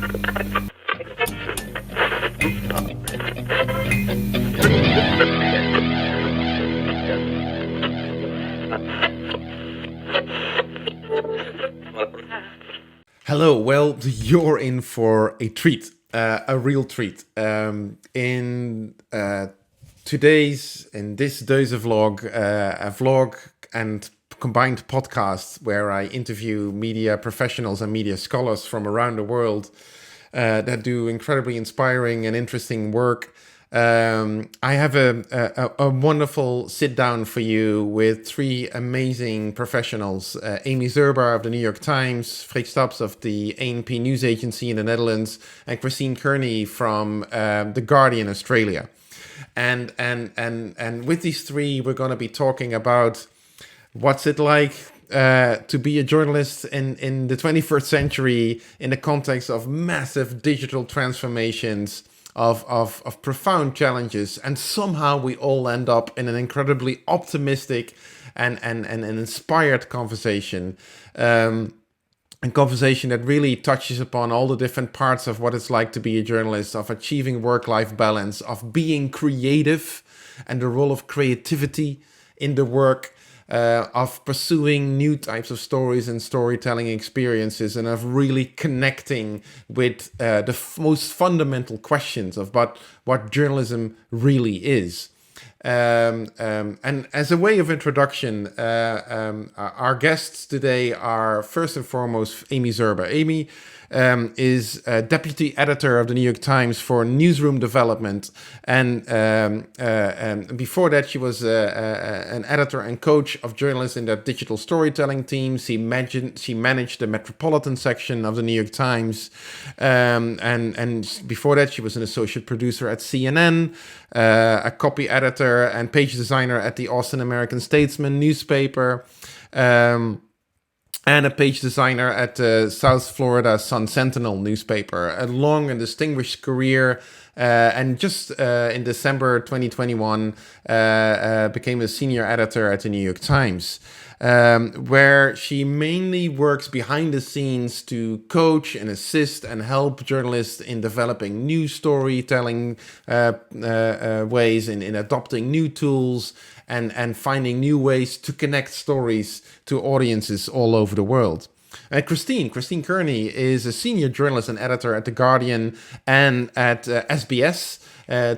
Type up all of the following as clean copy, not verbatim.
Hello, well, you're in for a treat, a real treat. In this days vlog, a vlog and combined podcast where I interview media professionals and media scholars from around the world that do incredibly inspiring and interesting work. I have a wonderful sit down for you with three amazing professionals: Amy Zerba of the New York Times, Freek Staps of the ANP news agency in the Netherlands, and Kearney from the Guardian Australia. And with these three, we're going to be talking about what's it like to be a journalist in the 21st century in the context of massive digital transformations, of profound challenges, and somehow we all end up in an incredibly optimistic and an inspired conversation. A conversation that really touches upon all the different parts of what it's like to be a journalist, of achieving work-life balance, of being creative and the role of creativity in the work, of pursuing new types of stories and storytelling experiences, and of really connecting with the most fundamental questions of what journalism really is. And as a way of introduction, our guests today are first and foremost Amy Zerba. Amy is deputy editor of the New York Times for newsroom development, and before that she was an editor and coach of journalists in their digital storytelling team. She managed the metropolitan section of the New York Times, and before that she was an associate producer at CNN, a copy editor and page designer at the Austin American-Statesman newspaper, and a page designer at the South Florida Sun-Sentinel newspaper. A long and distinguished career, and just in December 2021 became a senior editor at the New York Times, where she mainly works behind the scenes to coach and assist and help journalists in developing new storytelling ways, in adopting new tools, and finding new ways to connect stories to audiences all over the world. Christine Kearney is a senior journalist and editor at The Guardian and at SBS,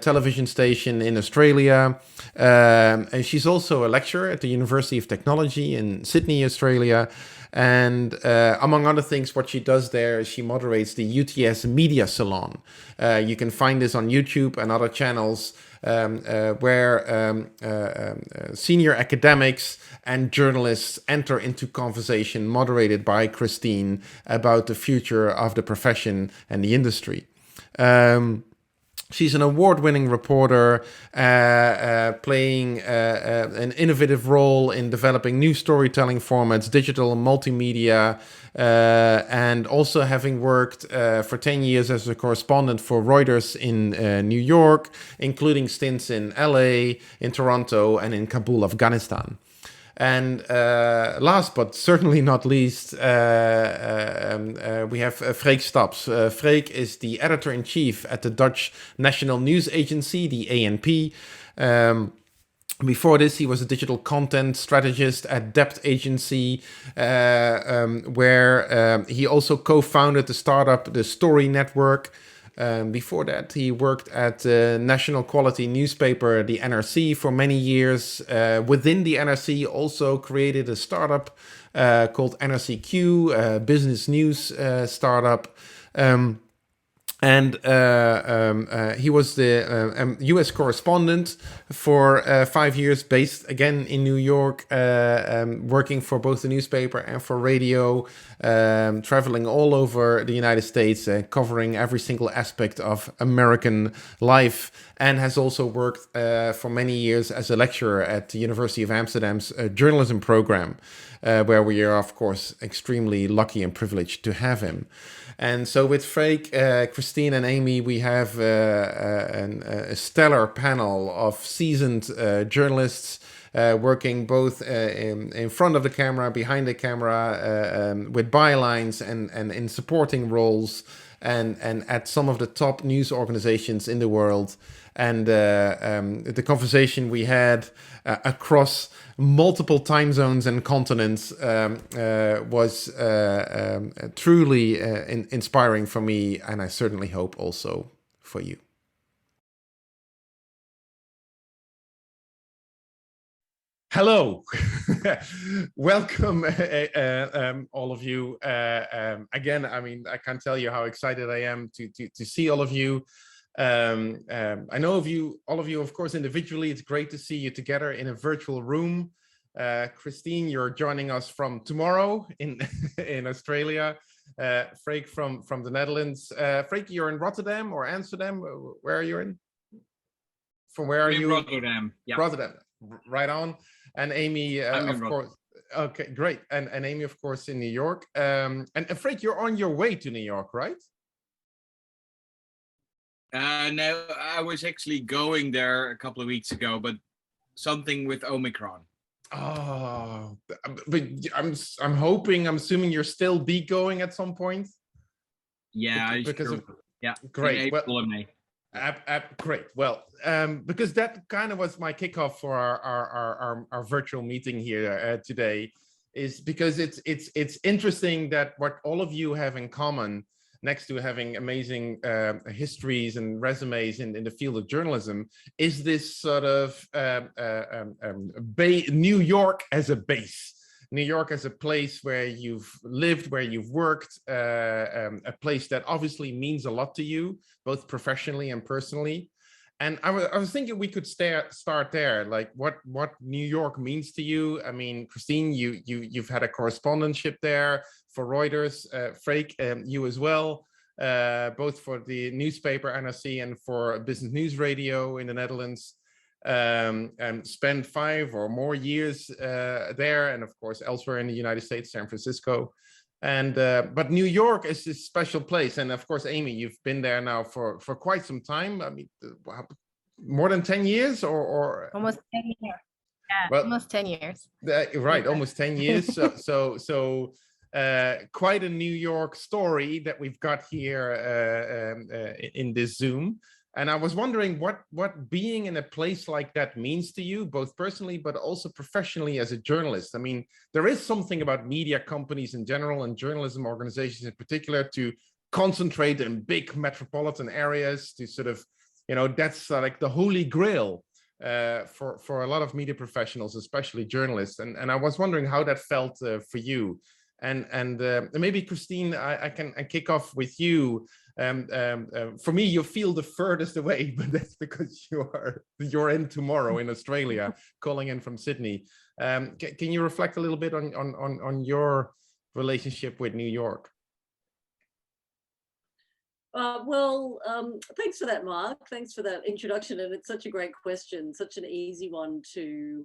television station in Australia. And she's also a lecturer at the University of Technology in Sydney, Australia. And among other things, what she does there is she moderates the UTS Media Salon. You can find this on YouTube and other channels, where senior academics and journalists enter into conversation moderated by Christine about the future of the profession and the industry. She's an award-winning reporter, playing an innovative role in developing new storytelling formats, digital multimedia, and also having worked for 10 years as a correspondent for Reuters in New York, including stints in LA, in Toronto, and in Kabul, Afghanistan. And last but certainly not least, we have Freek Staps. Freek is the editor-in-chief at the Dutch National News Agency, the ANP. Before this, he was a digital content strategist at Dept agency, where he also co-founded the startup, the Story Network. Before that, he worked at the national quality newspaper, the NRC, for many years. Within the NRC, also created a startup called NRCQ, a business news startup. And he was the US correspondent for 5 years, based again in New York, working for both the newspaper and for radio, traveling all over the United States, covering every single aspect of American life, and has also worked for many years as a lecturer at the University of Amsterdam's journalism program, where we are, of course, extremely lucky and privileged to have him. And so with Freek, Christine and Amy, we have a stellar panel of seasoned journalists working both in front of the camera, behind the camera, with bylines and in supporting roles, and at some of the top news organizations in the world. And the conversation we had across multiple time zones and continents was truly inspiring for me, and I certainly hope also for you. Hello, welcome all of you. Again, I mean, I can't tell you how excited I am to see all of you. I know all of you, of course, individually. It's great to see you together in a virtual room. Christine, you're joining us from tomorrow in in Australia. Freek from the Netherlands. Freek, you're in Rotterdam or Amsterdam? Where are you in? From where are you? Rotterdam. Yeah. Rotterdam. Right on. And Amy, of course. Okay, great. And Amy, of course, in New York. And Freek, you're on your way to New York, right? No, I was actually going there a couple of weeks ago, but something with Omicron. Oh, but I'm hoping, I'm assuming you're still be going at some point. Yeah, because sure. of, yeah, great. April and May. Great. Well, because that kind of was my kickoff for our virtual meeting here today, is because it's interesting that what all of you have in common, next to having amazing histories and resumes in the field of journalism, is this sort of New York as a base. New York as a place where you've lived, where you've worked, a place that obviously means a lot to you, both professionally and personally. And I was thinking we could start there, like what New York means to you. I mean, Christine, you've had a correspondentship there for Reuters, Freek, you as well, both for the newspaper NRC and for Business News Radio in the Netherlands. And spend 5 or more years there, and of course elsewhere in the United States, San Francisco. And but New York is this special place, and of course, Amy, you've been there now for quite some time. I mean, more than 10 years, or almost 10 years. Yeah, well, almost 10 years. Right, almost 10 years. So quite a New York story that we've got here in this Zoom. And I was wondering what being in a place like that means to you, both personally, but also professionally as a journalist. I mean, there is something about media companies in general and journalism organizations in particular to concentrate in big metropolitan areas, to sort of, that's like the holy grail for a lot of media professionals, especially journalists. And I was wondering how that felt for you. And maybe, Christine, I can kick off with you. For me, you feel the furthest away, but that's because you're in tomorrow in Australia, calling in from Sydney. Can you reflect a little bit on your relationship with New York? Thanks for that, Mark. Thanks for that introduction, and it's such a great question, such an easy one to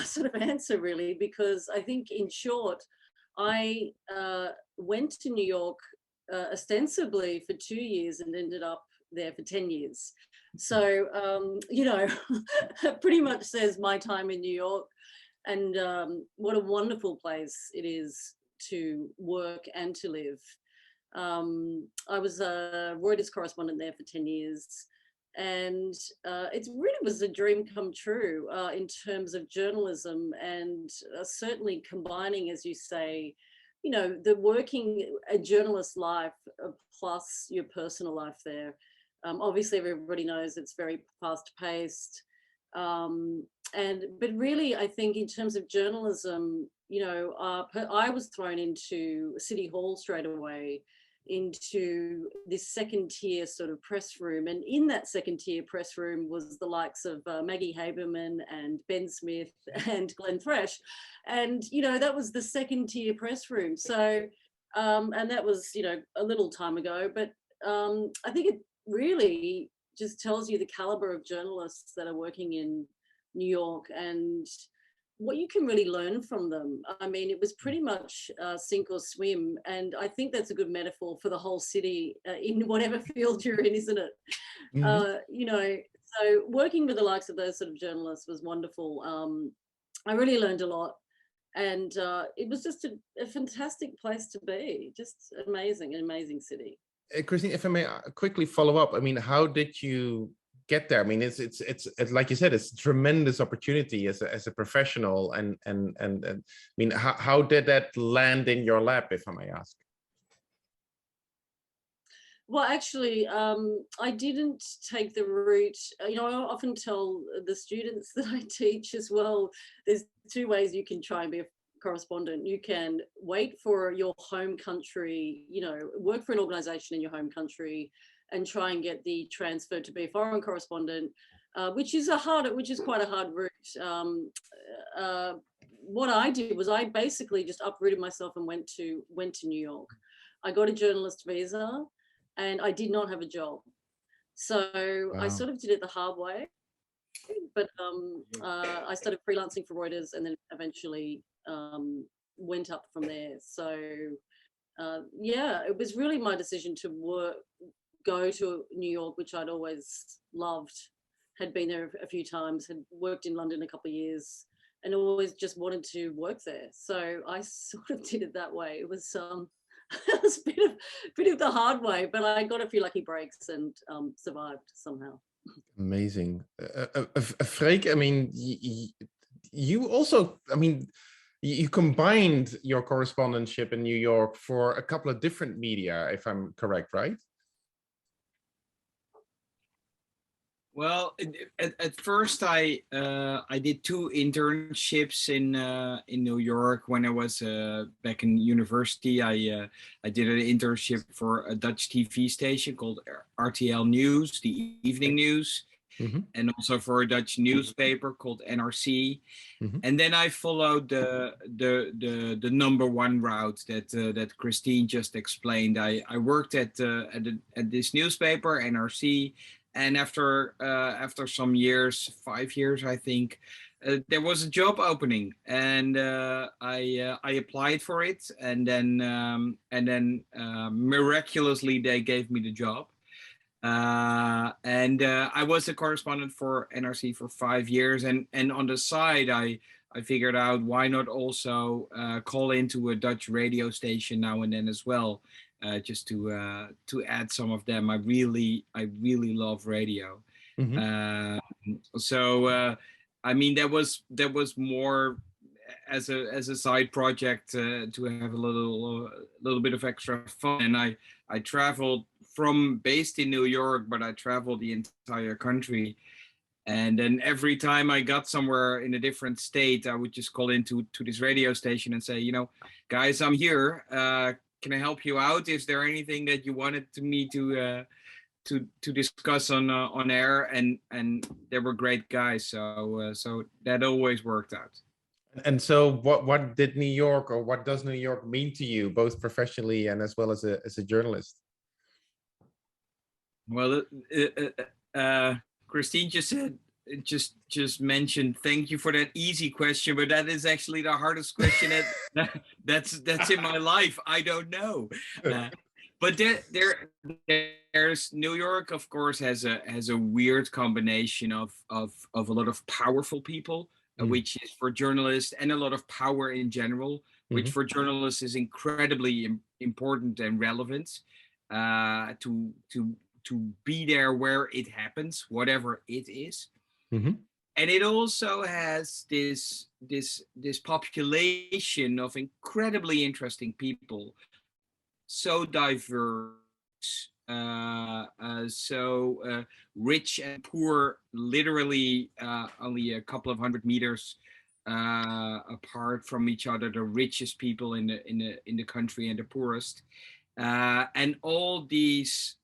sort of answer, really, because I think, in short, I went to New York ostensibly for 2 years and ended up there for 10 years. So, pretty much says my time in New York, and what a wonderful place it is to work and to live. I was a Reuters correspondent there for 10 years. And it really was a dream come true in terms of journalism, and certainly combining, as you say, the working a journalist life plus your personal life there. Obviously, everybody knows it's very fast paced. But really, I think in terms of journalism, I was thrown into City Hall straight away, into this second tier sort of press room, and in that second tier press room was the likes of Maggie Haberman and Ben Smith and Glenn Fresh, and that was the second tier press room. So and that was a little time ago, but I think it really just tells you the caliber of journalists that are working in New York and what you can really learn from them. I mean, it was pretty much sink or swim. And I think that's a good metaphor for the whole city in whatever field you're in, isn't it? Mm-hmm. So working with the likes of those sort of journalists was wonderful. I really learned a lot. And it was just a fantastic place to be, just amazing, an amazing city. Christine, if I may quickly follow up, I mean, how did you get there? I mean, it's like you said, it's a tremendous opportunity as a professional, and I mean, how did that land in your lap, if I may ask? Well, actually, I didn't take the route. You know, I often tell the students that I teach as well, there's two ways you can try and be a correspondent. You can wait for your home country, you know, work for an organization in your home country and try and get the transfer to be a foreign correspondent, which is quite a hard route. What I did was I basically just uprooted myself and went to New York. I got a journalist visa, and I did not have a job. So wow. I sort of did it the hard way, but I started freelancing for Reuters and then eventually went up from there. So yeah, it was really my decision to go to New York, which I'd always loved, had been there a few times, had worked in London a couple of years, and always just wanted to work there. So I sort of did it that way. It was it was a bit of the hard way, but I got a few lucky breaks and survived somehow. Amazing. Freek, I mean, you also, I mean, you combined your correspondentship in New York for a couple of different media, if I'm correct, right? Well, at first I did 2 internships in New York when I was back in university. I did an internship for a Dutch TV station called RTL News, the evening news, and also for a Dutch newspaper called NRC. And then I followed the '1 route that Christine just explained. I worked at this newspaper, NRC. And after some years, 5 years, I think, there was a job opening, and I applied for it, and then miraculously they gave me the job, and I was a correspondent for NRC for 5 years, and on the side I figured out why not also call into a Dutch radio station now and then as well. Just to add some of them. I really love radio. So I mean, that was more as a side project to have a little bit of extra fun. And I traveled based in New York, but I traveled the entire country. And then every time I got somewhere in a different state, I would just call into this radio station and say, you know, guys, I'm here. Can I help you out? Is there anything that you wanted me to discuss on air? And they were great guys, so that always worked out. And so, what did New York, or what does New York mean to you, both professionally and as well as a journalist? Well, Christine just mentioned, thank you for that easy question, but that is actually the hardest question that's in my life. I don't know, but there's New York, of course, has a weird combination of a lot of powerful people, which is for journalists, and a lot of power in general, which for journalists is incredibly important and relevant to be there where it happens, whatever it is. And it also has this population of incredibly interesting people, so diverse, so rich and poor, literally only a couple of 100 meters apart from each other. The richest people in the country and the poorest, and all these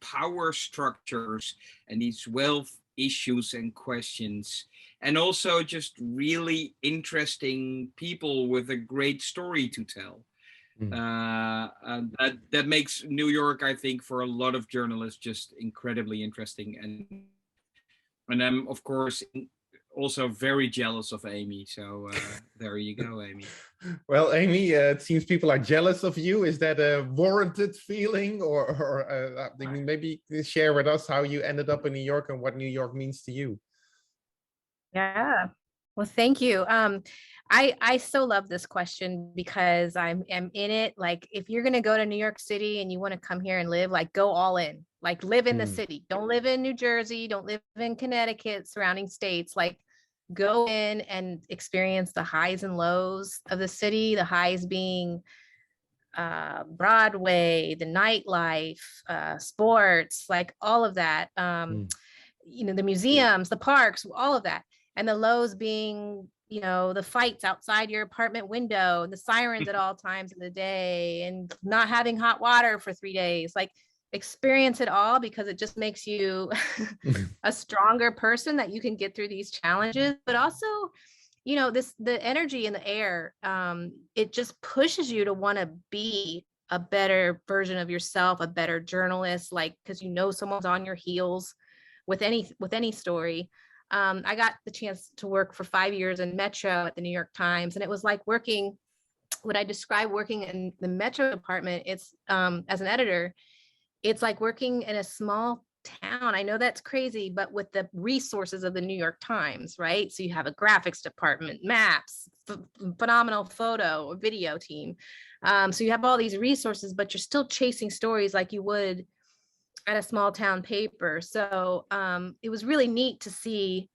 power structures and these wealth issues and questions, and also just really interesting people with a great story to tell. That makes New York, I think, for a lot of journalists just incredibly interesting. And I'm, of course, also very jealous of Amy. So there you go, Amy. Well, Amy, it seems people are jealous of you. Is that a warranted feeling, or I mean, maybe share with us how you ended up in New York and what New York means to you? Yeah. Well, thank you. I so love this question because I'm in it. Like, if you're gonna go to New York City and you want to come here and live, like, go all in. Like, live in the city. Don't live in New Jersey. Don't live in Connecticut, surrounding states. Like, go in and experience the highs and lows of the city. The highs being Broadway, the nightlife, sports, like all of that. You know, the museums, the parks, all of that. And the lows being, you know, the fights outside your apartment window, and the sirens at all times of the day, and not having hot water for 3 days. Like, experience it all, because it just makes you a stronger person, that you can get through these challenges. But also, you know, the energy in the air, it just pushes you to want to be a better version of yourself, a better journalist, like, because you know someone's on your heels with any story. I got the chance to work for 5 years in Metro at the New York Times, and it was like working, what I describe working in the Metro department, it's as an editor, it's like working in a small town. I know that's crazy, but with the resources of the New York Times, right? So you have a graphics department, maps, phenomenal photo or video team. So you have all these resources, but you're still chasing stories like you would at a small town paper. So it was really neat to see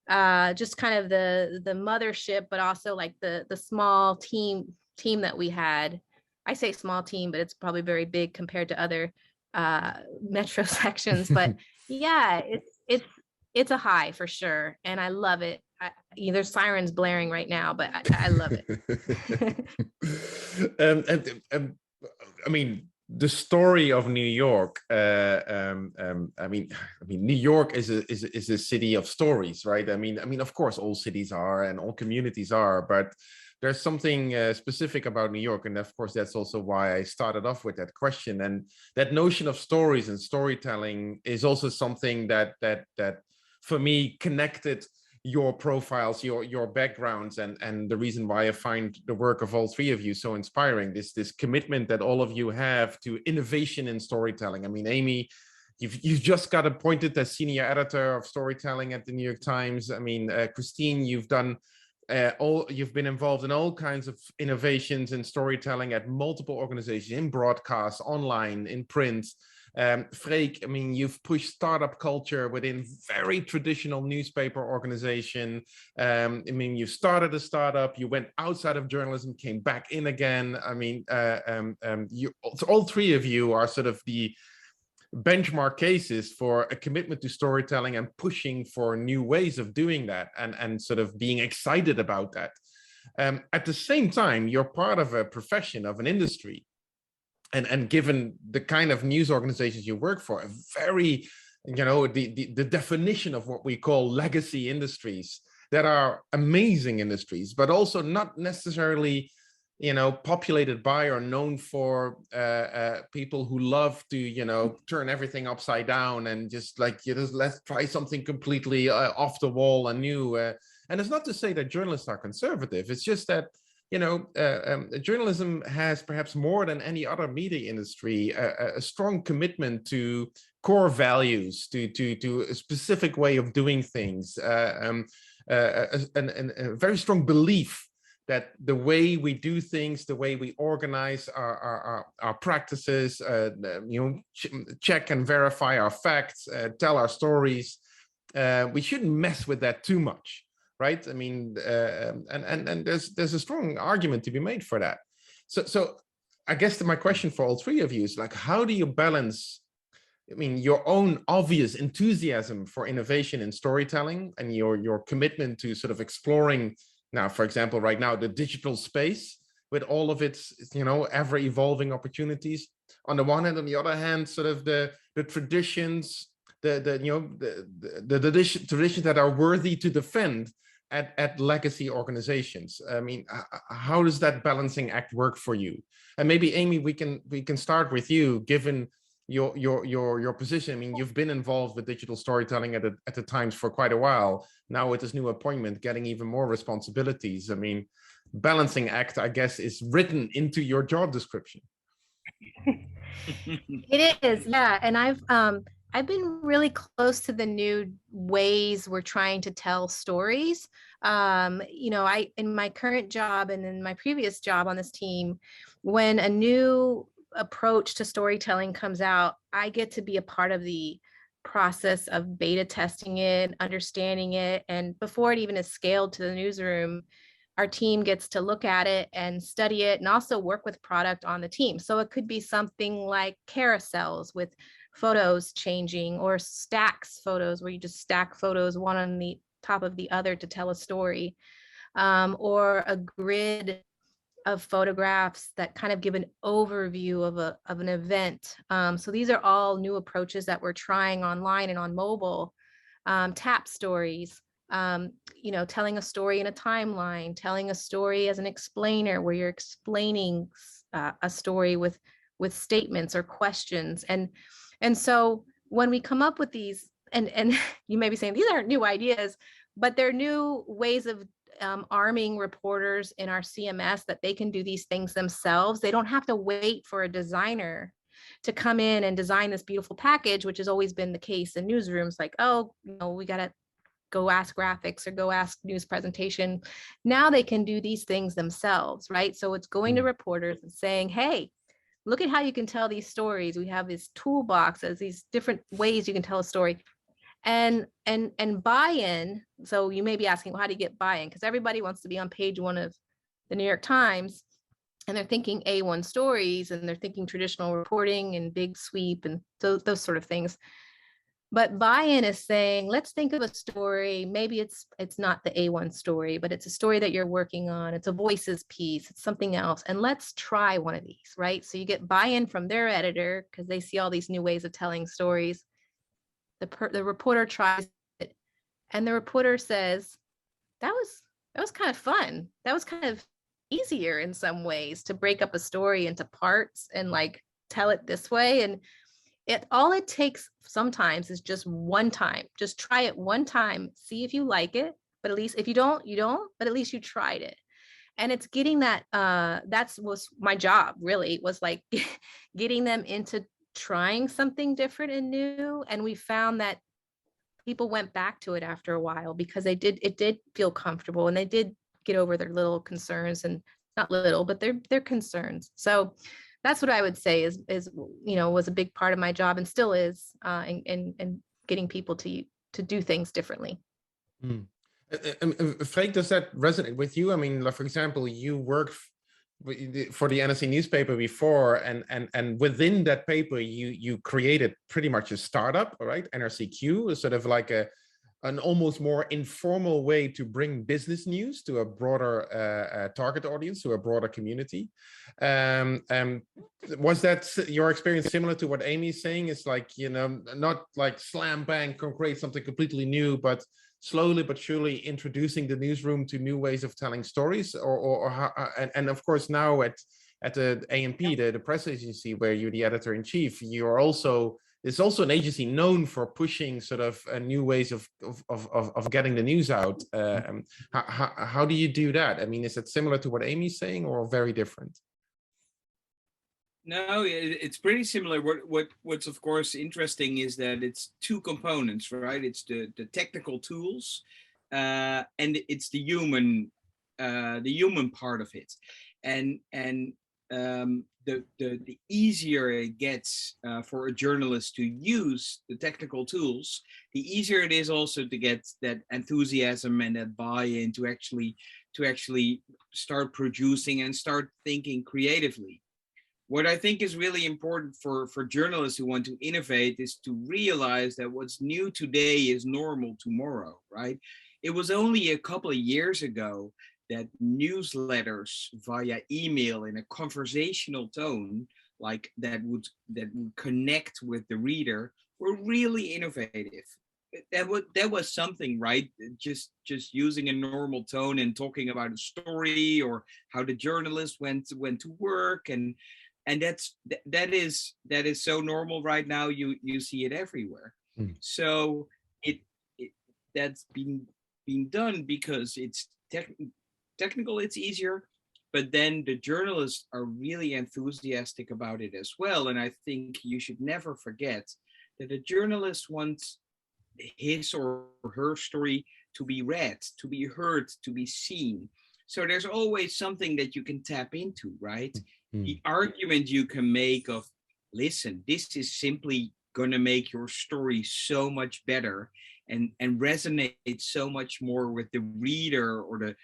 just kind of the mothership, but also like the small team that we had. I say small team, but it's probably very big compared to other Metro sections. But yeah, it's a high for sure, and I love it. There's sirens blaring right now, but I love it. I mean, the story of New York. I mean, New York is a city of stories, right? I mean, of course, all cities are and all communities are, but there's something specific about New York, and of course, that's also why I started off with that question. And that notion of stories and storytelling is also something that for me connected your profiles, your backgrounds, and the reason why I find the work of all three of you so inspiring. This commitment that all of you have to innovation in storytelling. I mean, Amy, you've just got appointed as senior editor of storytelling at the New York Times. I mean, Christine, you've been involved in all kinds of innovations in storytelling at multiple organizations, in broadcast, online, in print. Freek, I mean, you've pushed startup culture within very traditional newspaper organization. I mean, you started a startup, you went outside of journalism, came back in again. I mean, all three of you are sort of the benchmark cases for a commitment to storytelling and pushing for new ways of doing that, and sort of being excited about that. At the same time, you're part of a profession, of an industry. And given the kind of news organizations you work for, a very, you know, the definition of what we call legacy industries that are amazing industries, but also not necessarily, you know, populated by or known for people who love to, you know, turn everything upside down and just like, you know, let's try something completely off the wall and new. And it's not to say that journalists are conservative. It's just that, you know, journalism has perhaps more than any other media industry a strong commitment to core values, to a specific way of doing things, and a very strong belief that the way we do things, the way we organize our practices, you know, check and verify our facts, tell our stories, we shouldn't mess with that too much. Right? I mean, and there's a strong argument to be made for that. So I guess my question for all three of you is like, how do you balance, I mean, your own obvious enthusiasm for innovation in storytelling and your commitment to sort of exploring now, for example, right now, the digital space with all of its, you know, ever evolving opportunities on the one hand, on the other hand, sort of the traditions, the traditions that are worthy to defend at legacy organizations. I mean, how does that balancing act work for you? And maybe Amy, we can start with you, given your position. I mean, you've been involved with digital storytelling at the Times for quite a while. Now with this new appointment, getting even more responsibilities. I mean, balancing act, I guess, is written into your job description. It is, yeah. And I've I've been really close to the new ways we're trying to tell stories. I in my current job and in my previous job on this team, when a new approach to storytelling comes out, I get to be a part of the process of beta testing it, understanding it, and before it even is scaled to the newsroom, our team gets to look at it and study it and also work with product on the team. So it could be something like carousels with photos changing, or stacks photos where you just stack photos one on the top of the other to tell a story, or a grid of photographs that kind of give an overview of an event. So these are all new approaches that we're trying online and on mobile. Tap stories, telling a story in a timeline, telling a story as an explainer where you're explaining a story with statements or questions. And so when we come up with these, and you may be saying these aren't new ideas, but they're new ways of arming reporters in our CMS that they can do these things themselves. They don't have to wait for a designer to come in and design this beautiful package, which has always been the case in newsrooms. Like, oh, we got to go ask graphics or go ask news presentation. Now they can do these things themselves, right? So it's going to reporters and saying, hey, look at how you can tell these stories. We have this toolbox as these different ways you can tell a story. And buy-in. So you may be asking, well, how do you get buy-in? Because everybody wants to be on page one of the New York Times, and they're thinking A1 stories, and they're thinking traditional reporting and big sweep and those sort of things. But buy-in is saying, let's think of a story. Maybe it's not the A1 story, but it's a story that you're working on. It's a voices piece. It's something else. And let's try one of these, right? So you get buy-in from their editor because they see all these new ways of telling stories. The reporter tries it, and the reporter says, that was kind of fun. That was kind of easier in some ways to break up a story into parts and like tell it this way. And all it takes sometimes is just one time. Just try it one time, see if you like it. But at least if you don't, you don't, but at least you tried it. And it's getting that, was my job really, was like getting them into trying something different and new. And we found that people went back to it after a while because it did feel comfortable, and they did get over their little concerns, and not little, but their concerns. So that's what I would say is was a big part of my job, and still is, in getting people to do things differently. Freek, does that resonate with you? I mean, like, for example, you worked for the NRC newspaper before, and within that paper, you created pretty much a startup, right? NRCQ is sort of like an almost more informal way to bring business news to a broader target audience, to a broader community. Was that your experience similar to what Amy's saying? It's like, not like slam bang, create something completely new, but slowly but surely introducing the newsroom to new ways of telling stories, or how, and of course now at the AMP, the press agency where you're the editor-in-chief, it's also an agency known for pushing sort of new ways of getting the news out. How do you do that? I mean, is it similar to what Amy's saying, or very different? No, it's pretty similar. What's of course interesting is that it's two components, right? It's the technical tools, and it's the human part of it, and the easier it gets for a journalist to use the technical tools, the easier it is also to get that enthusiasm and that buy-in to actually start producing and start thinking creatively. What I think is really important for journalists who want to innovate is to realize that what's new today is normal tomorrow, right? It was only a couple of years ago that newsletters via email in a conversational tone, like that would connect with the reader, were really innovative. That was something, right? Just using a normal tone and talking about a story or how the journalist went to work, and that is so normal right now. You see it everywhere. So that's been done because it's technical, it's easier, but then the journalists are really enthusiastic about it as well. And I think you should never forget that a journalist wants his or her story to be read, to be heard, to be seen. So there's always something that you can tap into, right? The argument you can make of, listen, this is simply going to make your story so much better and resonate so much more with the reader or the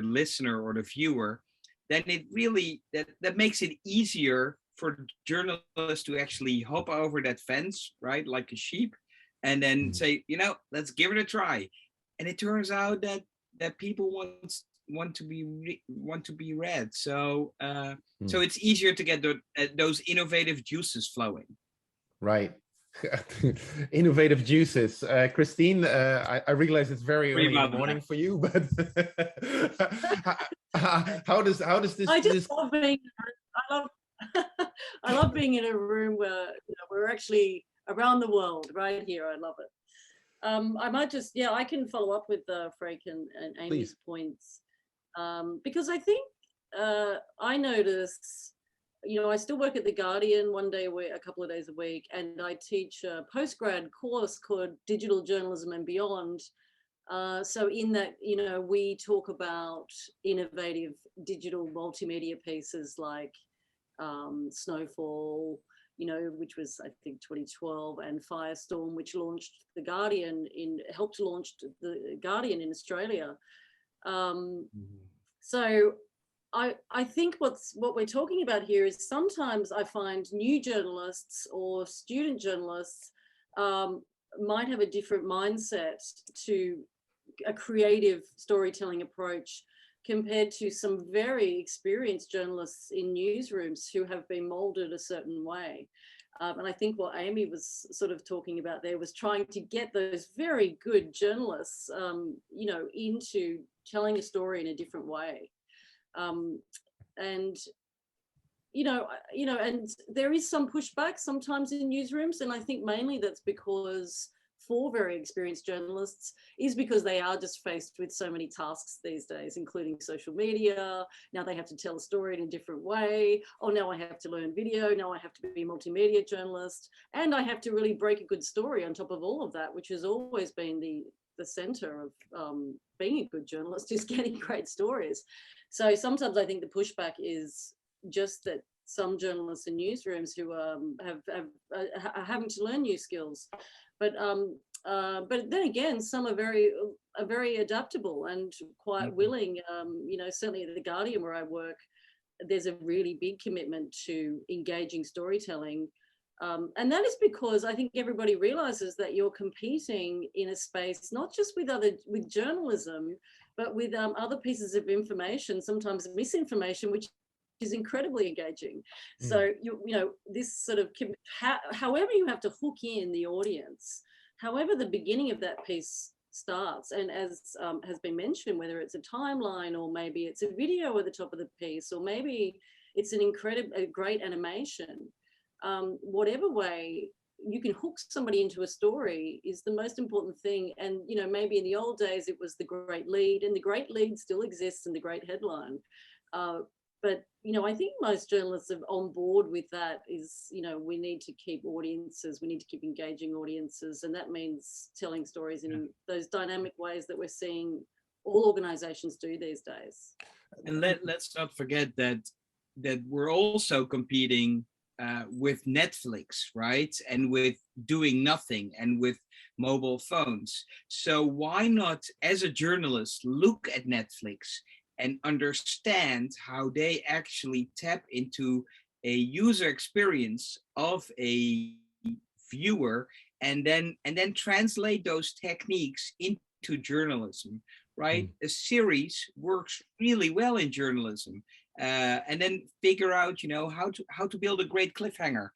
listener or the viewer, then it really, that makes it easier for journalists to actually hop over that fence, right? Like a sheep, and then say, let's give it a try. And it turns out that people want to be read. So so it's easier to get those innovative juices flowing. Right. Innovative juices. Christine, I realize it's very early in the morning for you, but how does this? Love being. I love being in a room where we're actually around the world, right here. I love it. I might just, I can follow up with Freek and Amy's points, because I think I notice, I still work at The Guardian one day a week, a couple of days a week, and I teach a postgrad course called Digital Journalism and Beyond. So in that, we talk about innovative digital multimedia pieces like Snowfall, which was, I think, 2012, and Firestorm, which launched The Guardian helped launch The Guardian in Australia. So I think what we're talking about here is sometimes I find new journalists or student journalists might have a different mindset to a creative storytelling approach compared to some very experienced journalists in newsrooms who have been molded a certain way. And I think what Amy was sort of talking about there was trying to get those very good journalists, into telling a story in a different way. And there is some pushback sometimes in newsrooms, and I think mainly that's because for very experienced journalists is because they are just faced with so many tasks these days, including social media. Now they have to tell a story in a different way. Oh, now I have to learn video. Now I have to be a multimedia journalist, and I have to really break a good story on top of all of that, which has always been the center of being a good journalist, is getting great stories. So sometimes I think the pushback is just that some journalists in newsrooms who are having to learn new skills, but then again, some are very adaptable and quite willing. Certainly at The Guardian where I work, there's a really big commitment to engaging storytelling. And that is because I think everybody realizes that you're competing in a space, not just with journalism, but with other pieces of information, sometimes misinformation, which is incredibly engaging. So, this sort of, however you have to hook in the audience, however the beginning of that piece starts, and as has been mentioned, whether it's a timeline or maybe it's a video at the top of the piece, or maybe it's a great animation, whatever way you can hook somebody into a story is the most important thing. And, maybe in the old days it was the great lead, and the great lead still exists, and the great headline. But, I think most journalists are on board with that is, we need to keep audiences, we need to keep engaging audiences. And that means telling stories in those dynamic ways that we're seeing all organizations do these days. And let's not forget that we're also competing with Netflix, right? And with doing nothing, and with mobile phones. So why not, as a journalist, look at Netflix and understand how they actually tap into a user experience of a viewer, and then translate those techniques into journalism, right? A series works really well in journalism. And then figure out, how to build a great cliffhanger.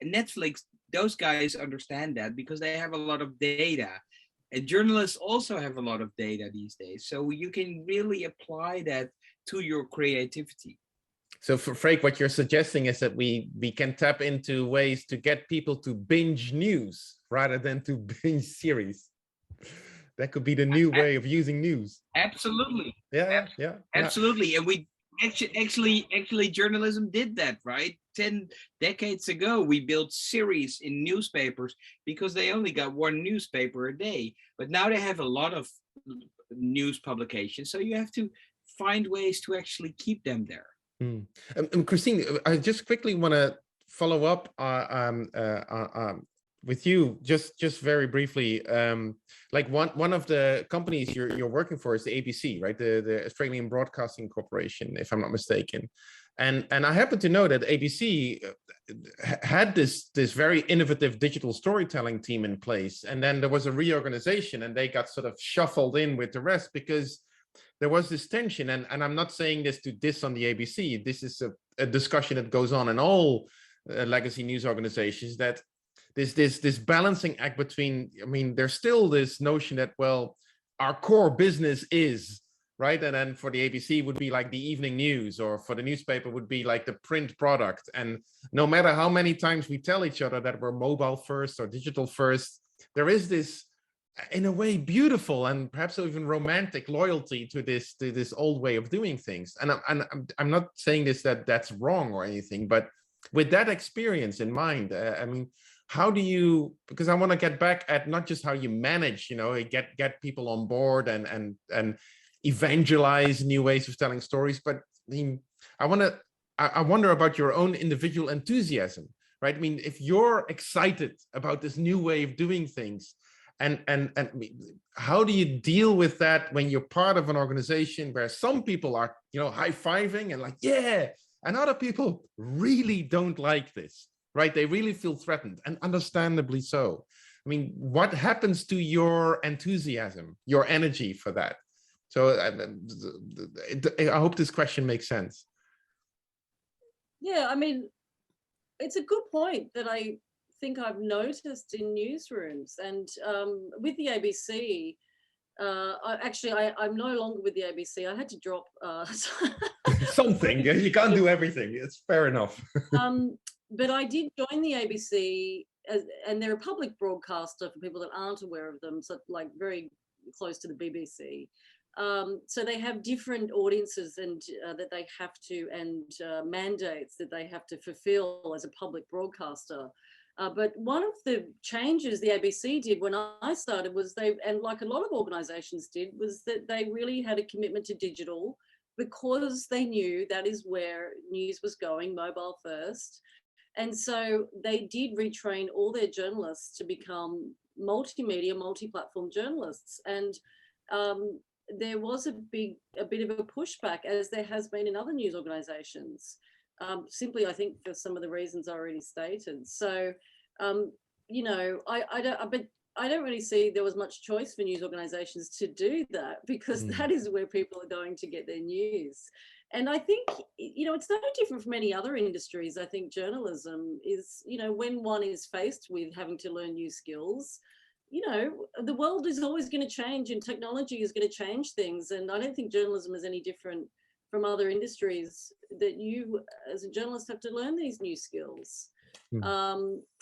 Netflix, those guys understand that because they have a lot of data. And journalists also have a lot of data these days. So you can really apply that to your creativity. So for Freek, what you're suggesting is that we can tap into ways to get people to binge news rather than to binge series. That could be the new way of using news. Absolutely. Yeah. Absolutely. And we actually journalism did that, right? 10 decades ago, we built series in newspapers because they only got one newspaper a day. But now they have a lot of news publications. So you have to find ways to actually keep them there. Christine, I just quickly want to follow up with you, just very briefly. Like one of the companies you're working for is the ABC, right? The Australian Broadcasting Corporation, if I'm not mistaken. And I happen to know that ABC had this very innovative digital storytelling team in place, and then there was a reorganization, and they got sort of shuffled in with the rest because there was this tension. And I'm not saying this to diss on the ABC. This is a discussion that goes on in all legacy news organizations, that this balancing act between, I mean, there's still this notion that, well, our core business is, right? And then for the ABC would be like the evening news, or for the newspaper would be like the print product. And no matter how many times we tell each other that we're mobile first or digital first, there is this, in a way, beautiful and perhaps even romantic loyalty to this old way of doing things. And I'm not saying that's wrong or anything, but with that experience in mind, I mean, how do you, because I want to get back at not just how you manage, get people on board and evangelize new ways of telling stories, but I mean, I wonder about your own individual enthusiasm, right? I mean, if you're excited about this new way of doing things, and how do you deal with that when you're part of an organization where some people are, high-fiving and like, yeah, and other people really don't like this, right? They really feel threatened, and understandably so. I mean, what happens to your enthusiasm, your energy for that? So I hope this question makes sense. Yeah, I mean, it's a good point that I think I've noticed in newsrooms, and with the ABC. I'm no longer with the ABC. I had to drop something. You can't do everything. It's fair enough. But I did join the ABC, and they're a public broadcaster for people that aren't aware of them. So like very close to the BBC. So they have different audiences and that they have to, and mandates that they have to fulfill as a public broadcaster. But one of the changes the ABC did when I started was and like a lot of organizations did, was that they really had a commitment to digital, because they knew that is where news was going, mobile first. And so they did retrain all their journalists to become multimedia, multi-platform journalists. And there was a bit of a pushback, as there has been in other news organizations. Simply, I think, for some of the reasons I already stated. So, I don't really see there was much choice for news organizations to do that, because that is where people are going to get their news. And I think, it's no different from any other industries. I think journalism is, when one is faced with having to learn new skills, the world is always going to change, and technology is going to change things. And I don't think journalism is any different from other industries, that you as a journalist have to learn these new skills.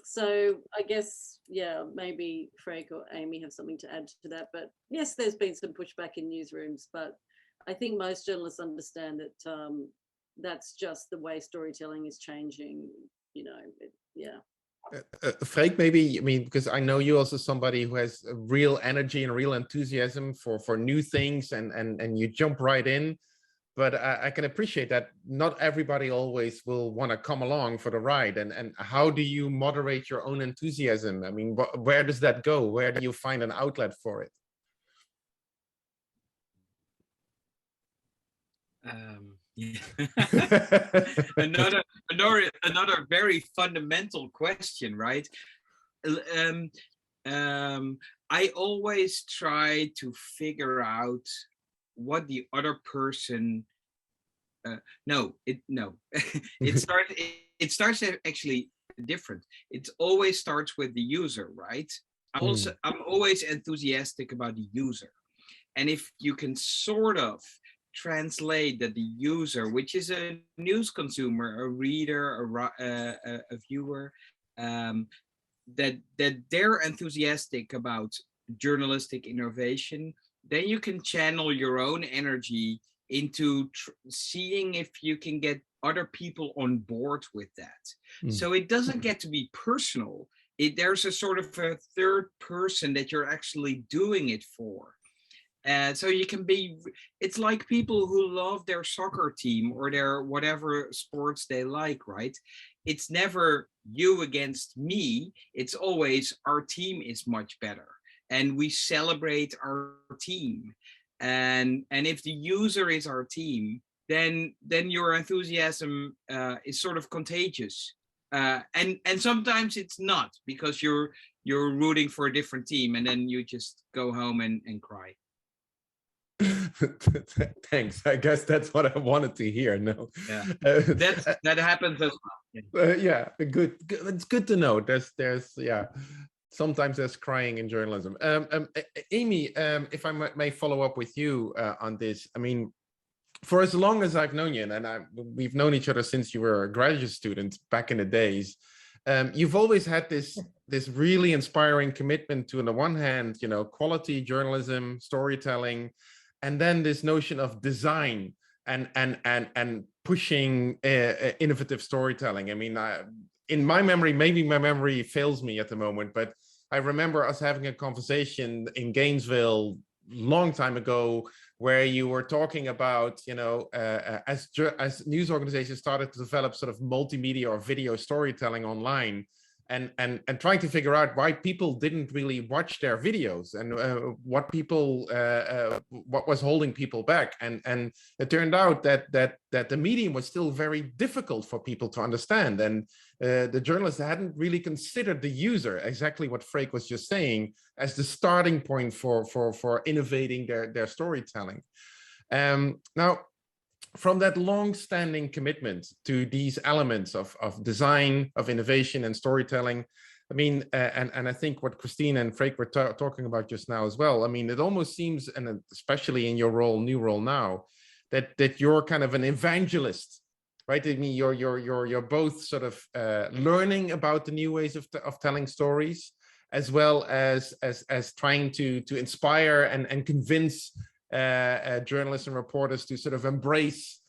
So I guess, yeah, maybe Freek or Amy have something to add to that. But yes, there's been some pushback in newsrooms, but I think most journalists understand that that's just the way storytelling is changing, yeah. Freek, maybe, I mean, because I know you also somebody who has a real energy and real enthusiasm for new things, and you jump right in. But I can appreciate that not everybody always will want to come along for the ride. And how do you moderate your own enthusiasm? I mean, where does that go? Where do you find an outlet for it? another very fundamental question, right? I always try to figure out what the other person it starts actually different. It always starts with the user, right? I'm always enthusiastic about the user, and if you can sort of translate that the user, which is a news consumer, a reader, a viewer, that they're enthusiastic about journalistic innovation, then you can channel your own energy into seeing if you can get other people on board with that. Mm. So it doesn't get to be personal. There's a sort of a third person that you're actually doing it for. And so you can be, it's like people who love their soccer team or their whatever sports they like, right? It's never you against me. It's always our team is much better. And we celebrate our team. And if the user is our team, then your enthusiasm is sort of contagious. And sometimes it's not, because you're rooting for a different team, and then you just go home and cry. Thanks. I guess that's what I wanted to hear. No, yeah, that happens as well. Yeah, good. It's good to know. There's yeah. Sometimes there's crying in journalism. Amy, if I may follow up with you on this. I mean, for as long as I've known you, and we've known each other since you were a graduate student back in the days, you've always had this really inspiring commitment to, on the one hand, you know, quality journalism, storytelling, and then this notion of design and pushing innovative storytelling. I mean, in my memory, maybe my memory fails me at the moment, but I remember us having a conversation in Gainesville long time ago, where you were talking about, you know, as news organizations started to develop sort of multimedia or video storytelling online, and trying to figure out why people didn't really watch their videos, and what was holding people back, and it turned out that the medium was still very difficult for people to understand, and the journalists hadn't really considered the user, exactly what Freek was just saying, as the starting point for innovating their storytelling. Now, from that long-standing commitment to these elements of design, of innovation and storytelling, I mean, and I think what Christine and Freek were talking about just now as well, I mean, it almost seems, and especially in your new role now, that you're kind of an evangelist, right? I mean, you're both sort of learning about the new ways of telling stories, as well as trying to inspire and convince journalists and reporters to sort of embrace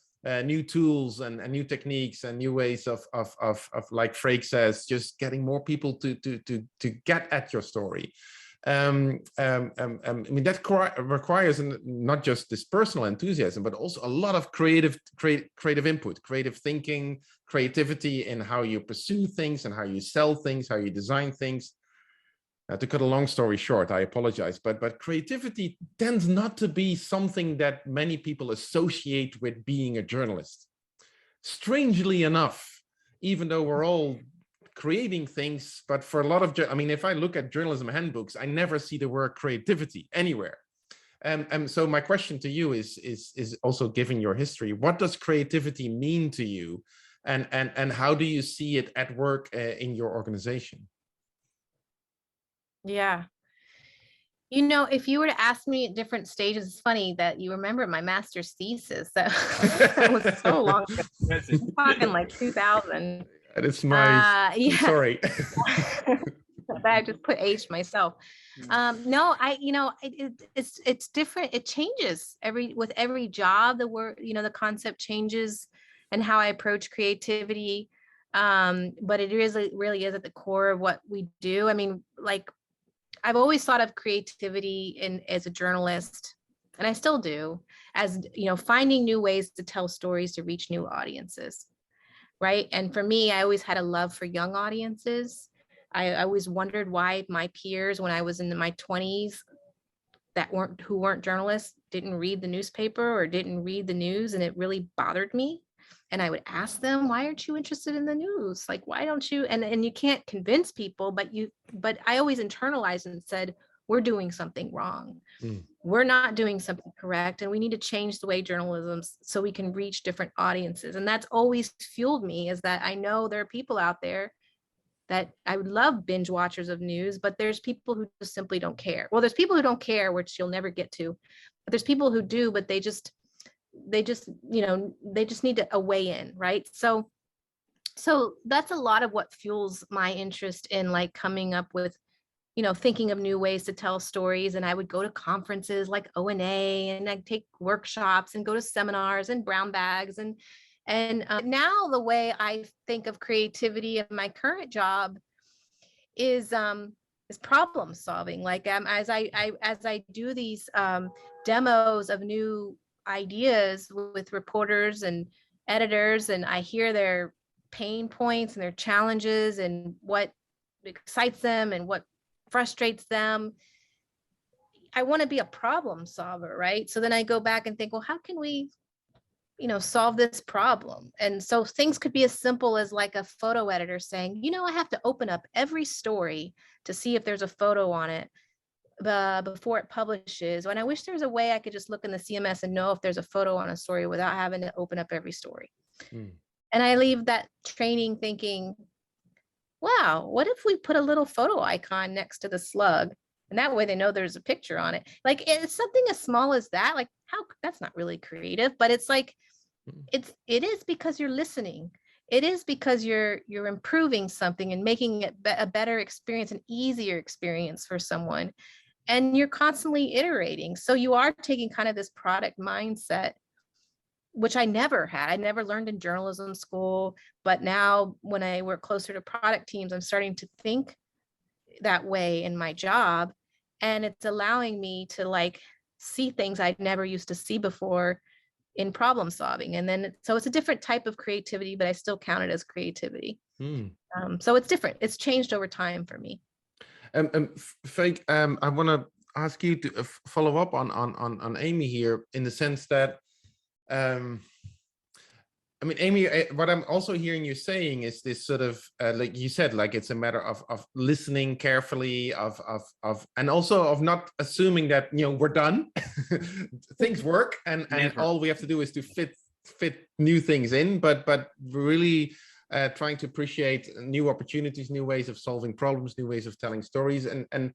new tools and new techniques and new ways of like Freek says, just getting more people to get at your story. I mean, that requires not just this personal enthusiasm, but also a lot of creative input, creative thinking, creativity in how you pursue things and how you sell things, how you design things. To cut a long story short, I apologize, but creativity tends not to be something that many people associate with being a journalist. Strangely enough, even though we're all creating things, but for a lot of, I mean, if I look at journalism handbooks, I never see the word creativity anywhere. And so my question to you is also, given your history, what does creativity mean to you, and how do you see it at work in your organization? Yeah. You know, if you were to ask me at different stages, it's funny that you remember my master's thesis. That was so long ago. I'm talking like 2000. It's my, yeah. Sorry. I just put age myself. No, it's different. It changes with every job. The word, you know, the concept changes and how I approach creativity. But it really is at the core of what we do. I mean, like, I've always thought of creativity as a journalist, and I still do, as, you know, finding new ways to tell stories to reach new audiences, right? And for me, I always had a love for young audiences. I always wondered why my peers, when I was in my 20s, who weren't journalists, didn't read the newspaper or didn't read the news, and it really bothered me. And I would ask them, why aren't you interested in the news? Like, why don't you? And you can't convince people, but I always internalized and said, we're doing something wrong. We're not doing something correct. And we need to change the way journalism so we can reach different audiences. And that's always fueled me, is that I know there are people out there that I would love binge watchers of news, but there's people who just simply don't care. Well, there's people who don't care, which you'll never get to, but there's people who do, but they just, you know, they just need a way in, right? So that's a lot of what fuels my interest in, like, coming up with, you know, thinking of new ways to tell stories. And I would go to conferences like ONA, and I'd take workshops and go to seminars and brown bags and And now the way I think of creativity in my current job is problem solving. Like as I do these demos of new ideas with reporters and editors, and I hear their pain points and their challenges and what excites them and what frustrates them, I want to be a problem solver, right? So then I go back and think, well, how can we, solve this problem? And so things could be as simple as like a photo editor saying, I have to open up every story to see if there's a photo on it before it publishes. And I wish there was a way I could just look in the CMS and know if there's a photo on a story without having to open up every story. And I leave that training thinking, wow, what if we put a little photo icon next to the slug? And that way they know there's a picture on it. Like, it's something as small as that. Like, how, that's not really creative, but it's like, it is because you're listening. It is because you're improving something and making it a better experience, an easier experience for someone. And you're constantly iterating. So you are taking kind of this product mindset, which I never had. I never learned in journalism school. But now when I work closer to product teams, I'm starting to think that way in my job. And it's allowing me to like see things I'd never used to see before in problem solving. And then, so it's a different type of creativity, but I still count it as creativity. So it's different. It's changed over time for me. Freek, I want to ask you to follow up on Amy here, in the sense that, I mean, Amy, what I'm also hearing you saying is this sort of, like you said, like it's a matter of listening carefully, and also of not assuming that, we're done, things work, and all we have to do is to fit new things in, but really trying to appreciate new opportunities, new ways of solving problems, new ways of telling stories. And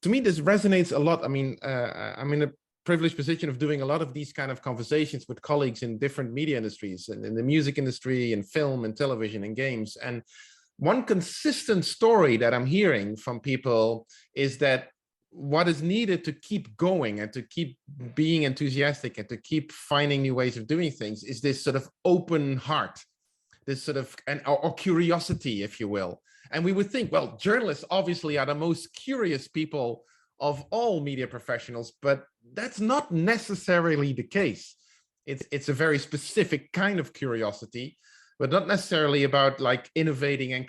to me, this resonates a lot. I mean, I'm in a privileged position of doing a lot of these kind of conversations with colleagues in different media industries, and in the music industry and film and television and games. And one consistent story that I'm hearing from people is that what is needed to keep going and to keep being enthusiastic and to keep finding new ways of doing things is this sort of open heart, this sort of, or curiosity, if you will. And we would think, well, journalists obviously are the most curious people of all media professionals, but that's not necessarily the case. It's a very specific kind of curiosity, but not necessarily about like innovating and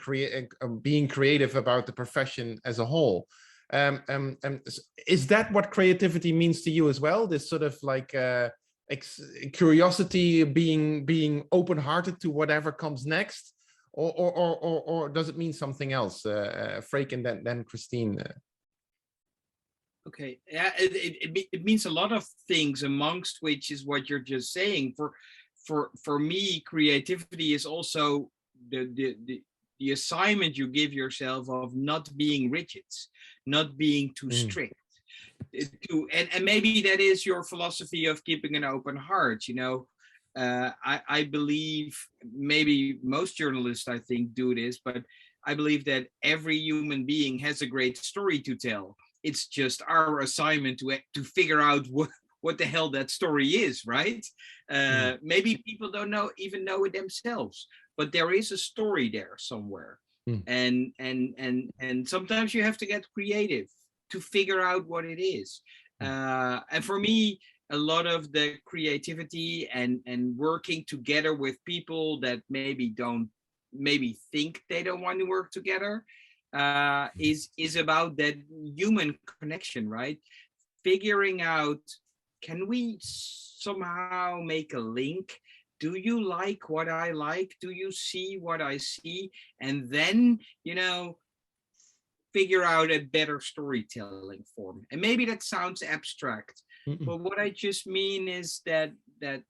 being creative about the profession as a whole. Is that what creativity means to you as well? This sort of like curiosity, being open-hearted to whatever comes next, or does it mean something else? Freek, and then Christine. Okay, yeah, it means a lot of things, amongst which is what you're just saying. For me, creativity is also the assignment you give yourself of not being rigid, not being too strict. And maybe that is your philosophy of keeping an open heart. I believe, maybe most journalists, I think, do this, but I believe that every human being has a great story to tell. It's just our assignment to figure out what the hell that story is, right? Maybe people don't even know it themselves, but there is a story there somewhere. And sometimes you have to get creative to figure out what it is. And for me, a lot of the creativity and working together with people that maybe think they don't want to work together, is about that human connection, right? Figuring out, can we somehow make a link? Do you like what I like? Do you see what I see? And then, figure out a better storytelling form. And maybe that sounds abstract, but what I just mean is that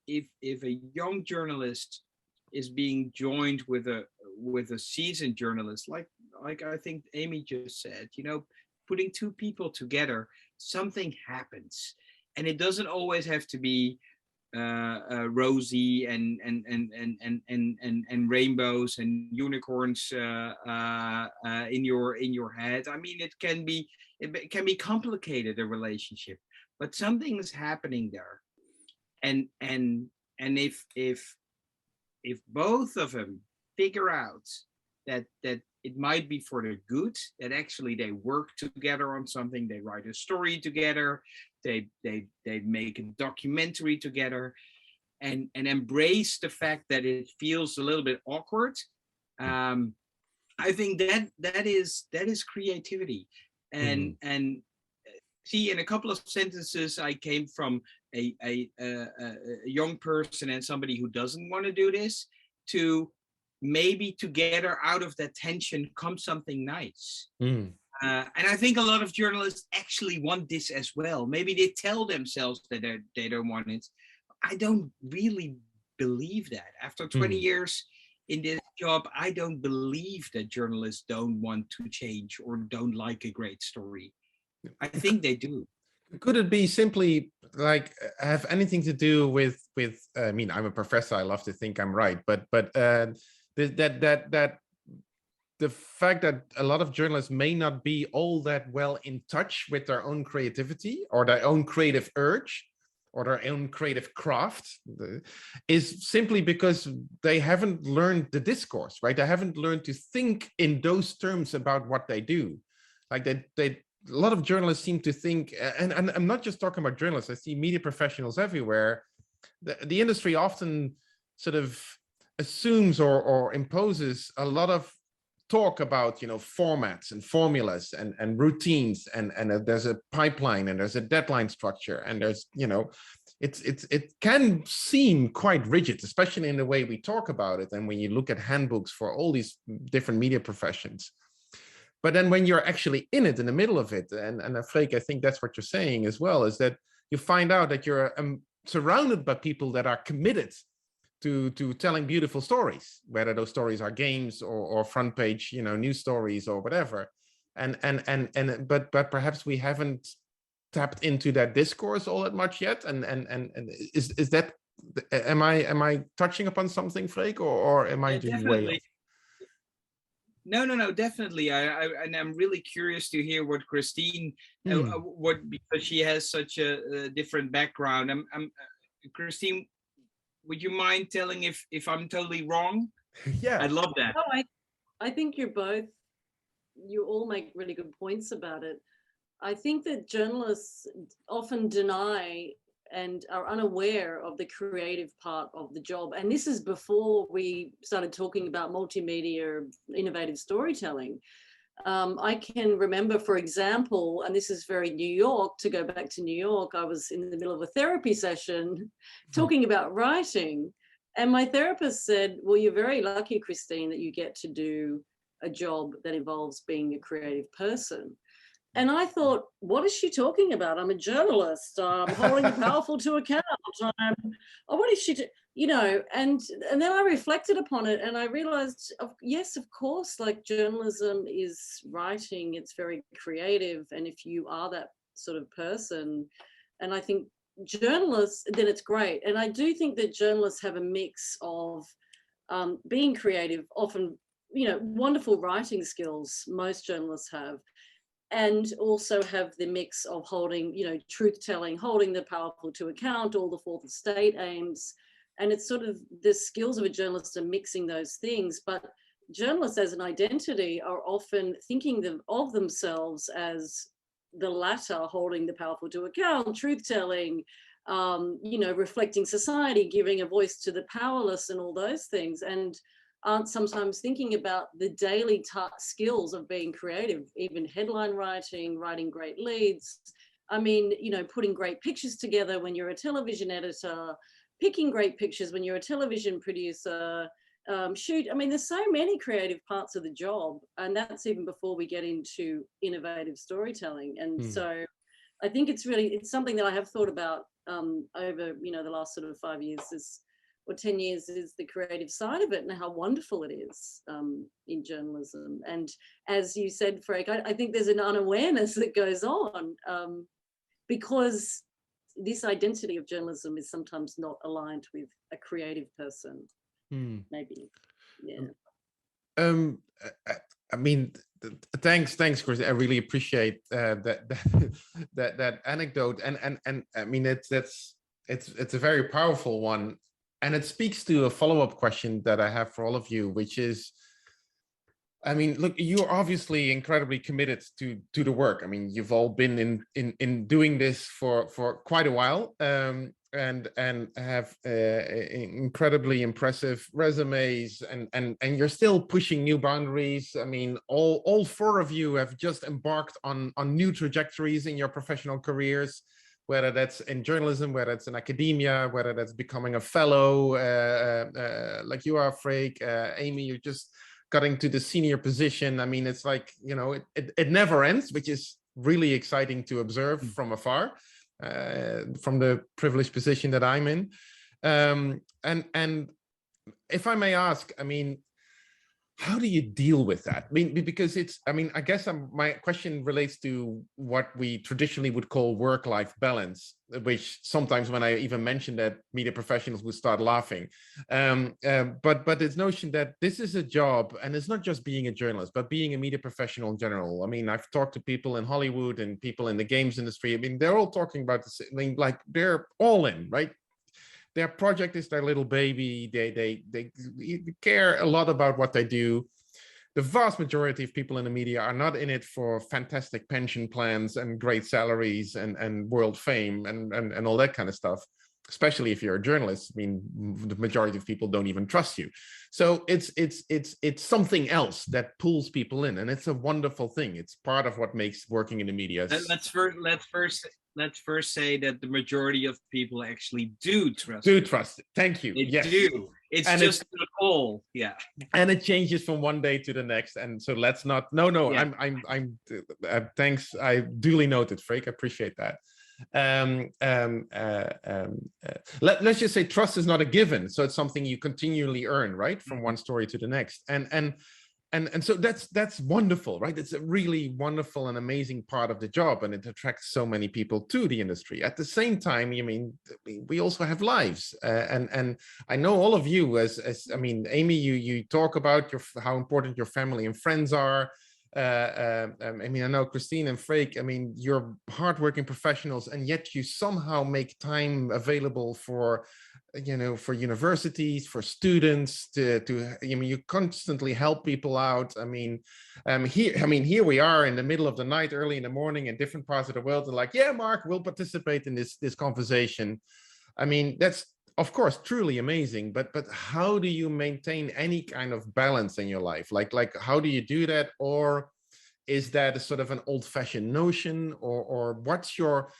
if a young journalist is being joined with a seasoned journalist, like I think Amy just said, putting two people together, something happens, and it doesn't always have to be rosy and rainbows and unicorns in your head. I mean, it can be complicated, a relationship, but something is happening there, and if if both of them figure out that it might be for the good, that actually they work together on something, they write a story together, they make a documentary together, and embrace the fact that it feels a little bit awkward. I think that is creativity. And see, in a couple of sentences, I came from a young person and somebody who doesn't want to do this, to maybe together out of that tension comes something nice. And I think a lot of journalists actually want this as well. Maybe they tell themselves that they don't want it. I don't really believe that. After 20 years in this job, I don't believe that journalists don't want to change or don't like a great story. I think they do. Could it be simply like have anything to do with I mean, I'm a professor, I love to think I'm right, but that the fact that a lot of journalists may not be all that well in touch with their own creativity or their own creative urge or their own creative craft is simply because they haven't learned the discourse, right? They haven't learned to think in those terms about what they do. Like a lot of journalists seem to think, and I'm not just talking about journalists, I see media professionals everywhere. The industry often sort of assumes or imposes a lot of talk about, formats and formulas and routines, and there's a pipeline and there's a deadline structure, and there's, it can seem quite rigid, especially in the way we talk about it. And when you look at handbooks for all these different media professions, but then when you're actually in it, in the middle of it, and Freek, I think that's what you're saying as well, is that you find out that you're surrounded by people that are committed to telling beautiful stories, whether those stories are games or front page, news stories or whatever. But perhaps we haven't tapped into that discourse all that much yet. And is that, am I touching upon something, Freek, or am I just way off? No, definitely. I'm really curious to hear what Christine, because she has such a different background. Christine, would you mind telling if I'm totally wrong? Yeah, I'd love that. No, I think you all make really good points about it. I think that journalists often deny and are unaware of the creative part of the job. And this is before we started talking about multimedia, innovative storytelling. I can remember, for example, and this is very New York, to go back to New York, I was in the middle of a therapy session talking about writing. And my therapist said, well, you're very lucky, Christine, that you get to do a job that involves being a creative person. And I thought, what is she talking about? I'm a journalist. I'm holding the powerful to account. What is she, and then I reflected upon it and I realized, yes, of course, like journalism is writing, it's very creative. And if you are that sort of person, and I think journalists, then it's great. And I do think that journalists have a mix of being creative, often, wonderful writing skills, most journalists have, and also have the mix of holding, truth telling, holding the powerful to account, all the fourth estate aims. And it's sort of the skills of a journalist are mixing those things. But journalists as an identity are often thinking of themselves as the latter, holding the powerful to account, truth telling, reflecting society, giving a voice to the powerless and all those things. And aren't sometimes thinking about the daily skills of being creative, even headline writing, writing great leads. I mean, putting great pictures together when you're a television editor, picking great pictures when you're a television producer, shoot. I mean, there's so many creative parts of the job, and that's even before we get into innovative storytelling. And so I think it's something that I have thought about over, the last sort of 5 years or 10 years, is the creative side of it and how wonderful it is in journalism. And as you said, Freek, I think there's an unawareness that goes on because this identity of journalism is sometimes not aligned with a creative person, maybe. Yeah. I mean, thanks, Chris. I really appreciate that anecdote, and I mean it's a very powerful one. and it speaks to a follow-up question that I have for all of you, which is, I mean, look, you're obviously incredibly committed to the work. I mean, you've all been in doing this for quite a while, and have incredibly impressive resumes, and you're still pushing new boundaries. I mean, all four of you have just embarked on new trajectories in your professional careers, whether that's in journalism, whether it's in academia, whether that's becoming a fellow, like you are, Freek. Amy, you're just getting to the senior position. I mean, it's like, you know, it never ends, which is really exciting to observe from afar, from the privileged position that I'm in. And if I may ask, I mean, how do you deal with that? I mean, because it's, I mean, I guess my question relates to what we traditionally would call work-life balance, which sometimes when I even mention that, media professionals would start laughing. But this notion that this is a job, and it's not just being a journalist, but being a media professional in general. I mean, I've talked to people in Hollywood and people in the games industry. I mean, they're all talking about this. I mean, like, they're all in, right? Their project is their little baby. They care a lot about what they do. The vast majority of people in the media are not in it for fantastic pension plans and great salaries and world fame and all that kind of stuff, especially if you're a journalist. I mean, the majority of people don't even trust you. So it's something else that pulls people in, and it's a wonderful thing. It's part of what makes working in the media. Let's first say that the majority of people actually do trust. Trust it. Thank you. They yes. do. It's and just a call. Yeah. And it changes from one day to the next. And so let's not. No. Yeah. I'm. Thanks. I duly noted, Freek. I appreciate that. Let's just say trust is not a given. So it's something you continually earn, right, from one story to the next. And so that's wonderful, right? It's a really wonderful and amazing part of the job, and it attracts so many people to the industry. At the same time, I mean, we also have lives, and I know all of you, as I mean, Amy, you talk about how important your family and friends are. I mean, I know Christine and Freek, I mean, you're hardworking professionals, and yet you somehow make time available for, you know, for universities, for students, to I mean, you constantly help people out. I mean, here we are in the middle of the night, early in the morning, in different parts of the world, and like, yeah, Mark, we'll participate in this conversation. I mean, that's of course truly amazing, but how do you maintain any kind of balance in your life? Like how do you do that? Or is that a sort of an old-fashioned notion, or what's your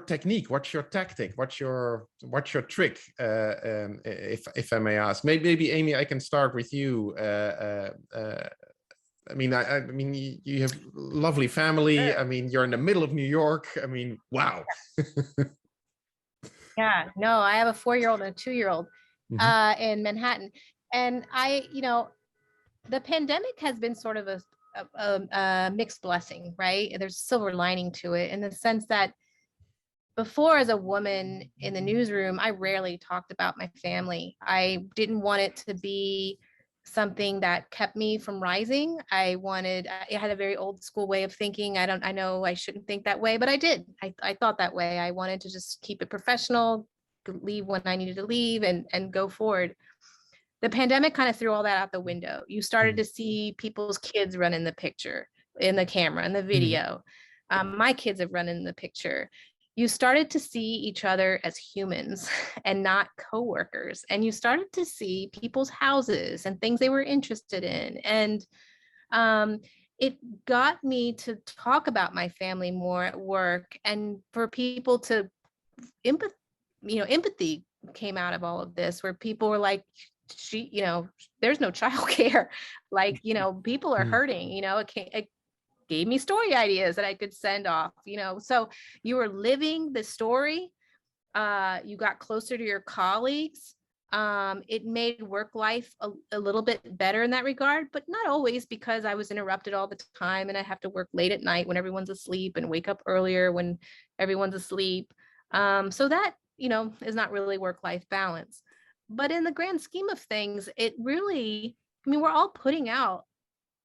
technique? What's your tactic? What's your trick? If I may ask, maybe Amy, I can start with you. I mean, I mean, you have lovely family. Sure. I mean, you're in the middle of New York. I mean, wow. Yeah, no, I have a 4-year-old and a 2-year-old in Manhattan, and you know, the pandemic has been sort of a mixed blessing, right? There's a silver lining to it, in the sense that before, as a woman in the newsroom, I rarely talked about my family. I didn't want it to be something that kept me from rising. I had a very old school way of thinking. I know I shouldn't think that way, but I did. I thought that way. I wanted to just keep it professional, leave when I needed to leave, and go forward. The pandemic kind of threw all that out the window. You started to see people's kids run in the picture, in the camera, in the video. My kids have run in the picture. You started to see each other as humans and not coworkers. And you started to see people's houses and things they were interested in. And it got me to talk about my family more at work, and for people to empathy came out of all of this, where people were like, there's no childcare. Like, people are hurting, it gave me story ideas that I could send off, so you were living the story. You got closer to your colleagues. It made work life a little bit better in that regard, but not always, because I was interrupted all the time, and I have to work late at night when everyone's asleep and wake up earlier when everyone's asleep. So that, is not really work-life balance. But in the grand scheme of things, it really, we're all putting out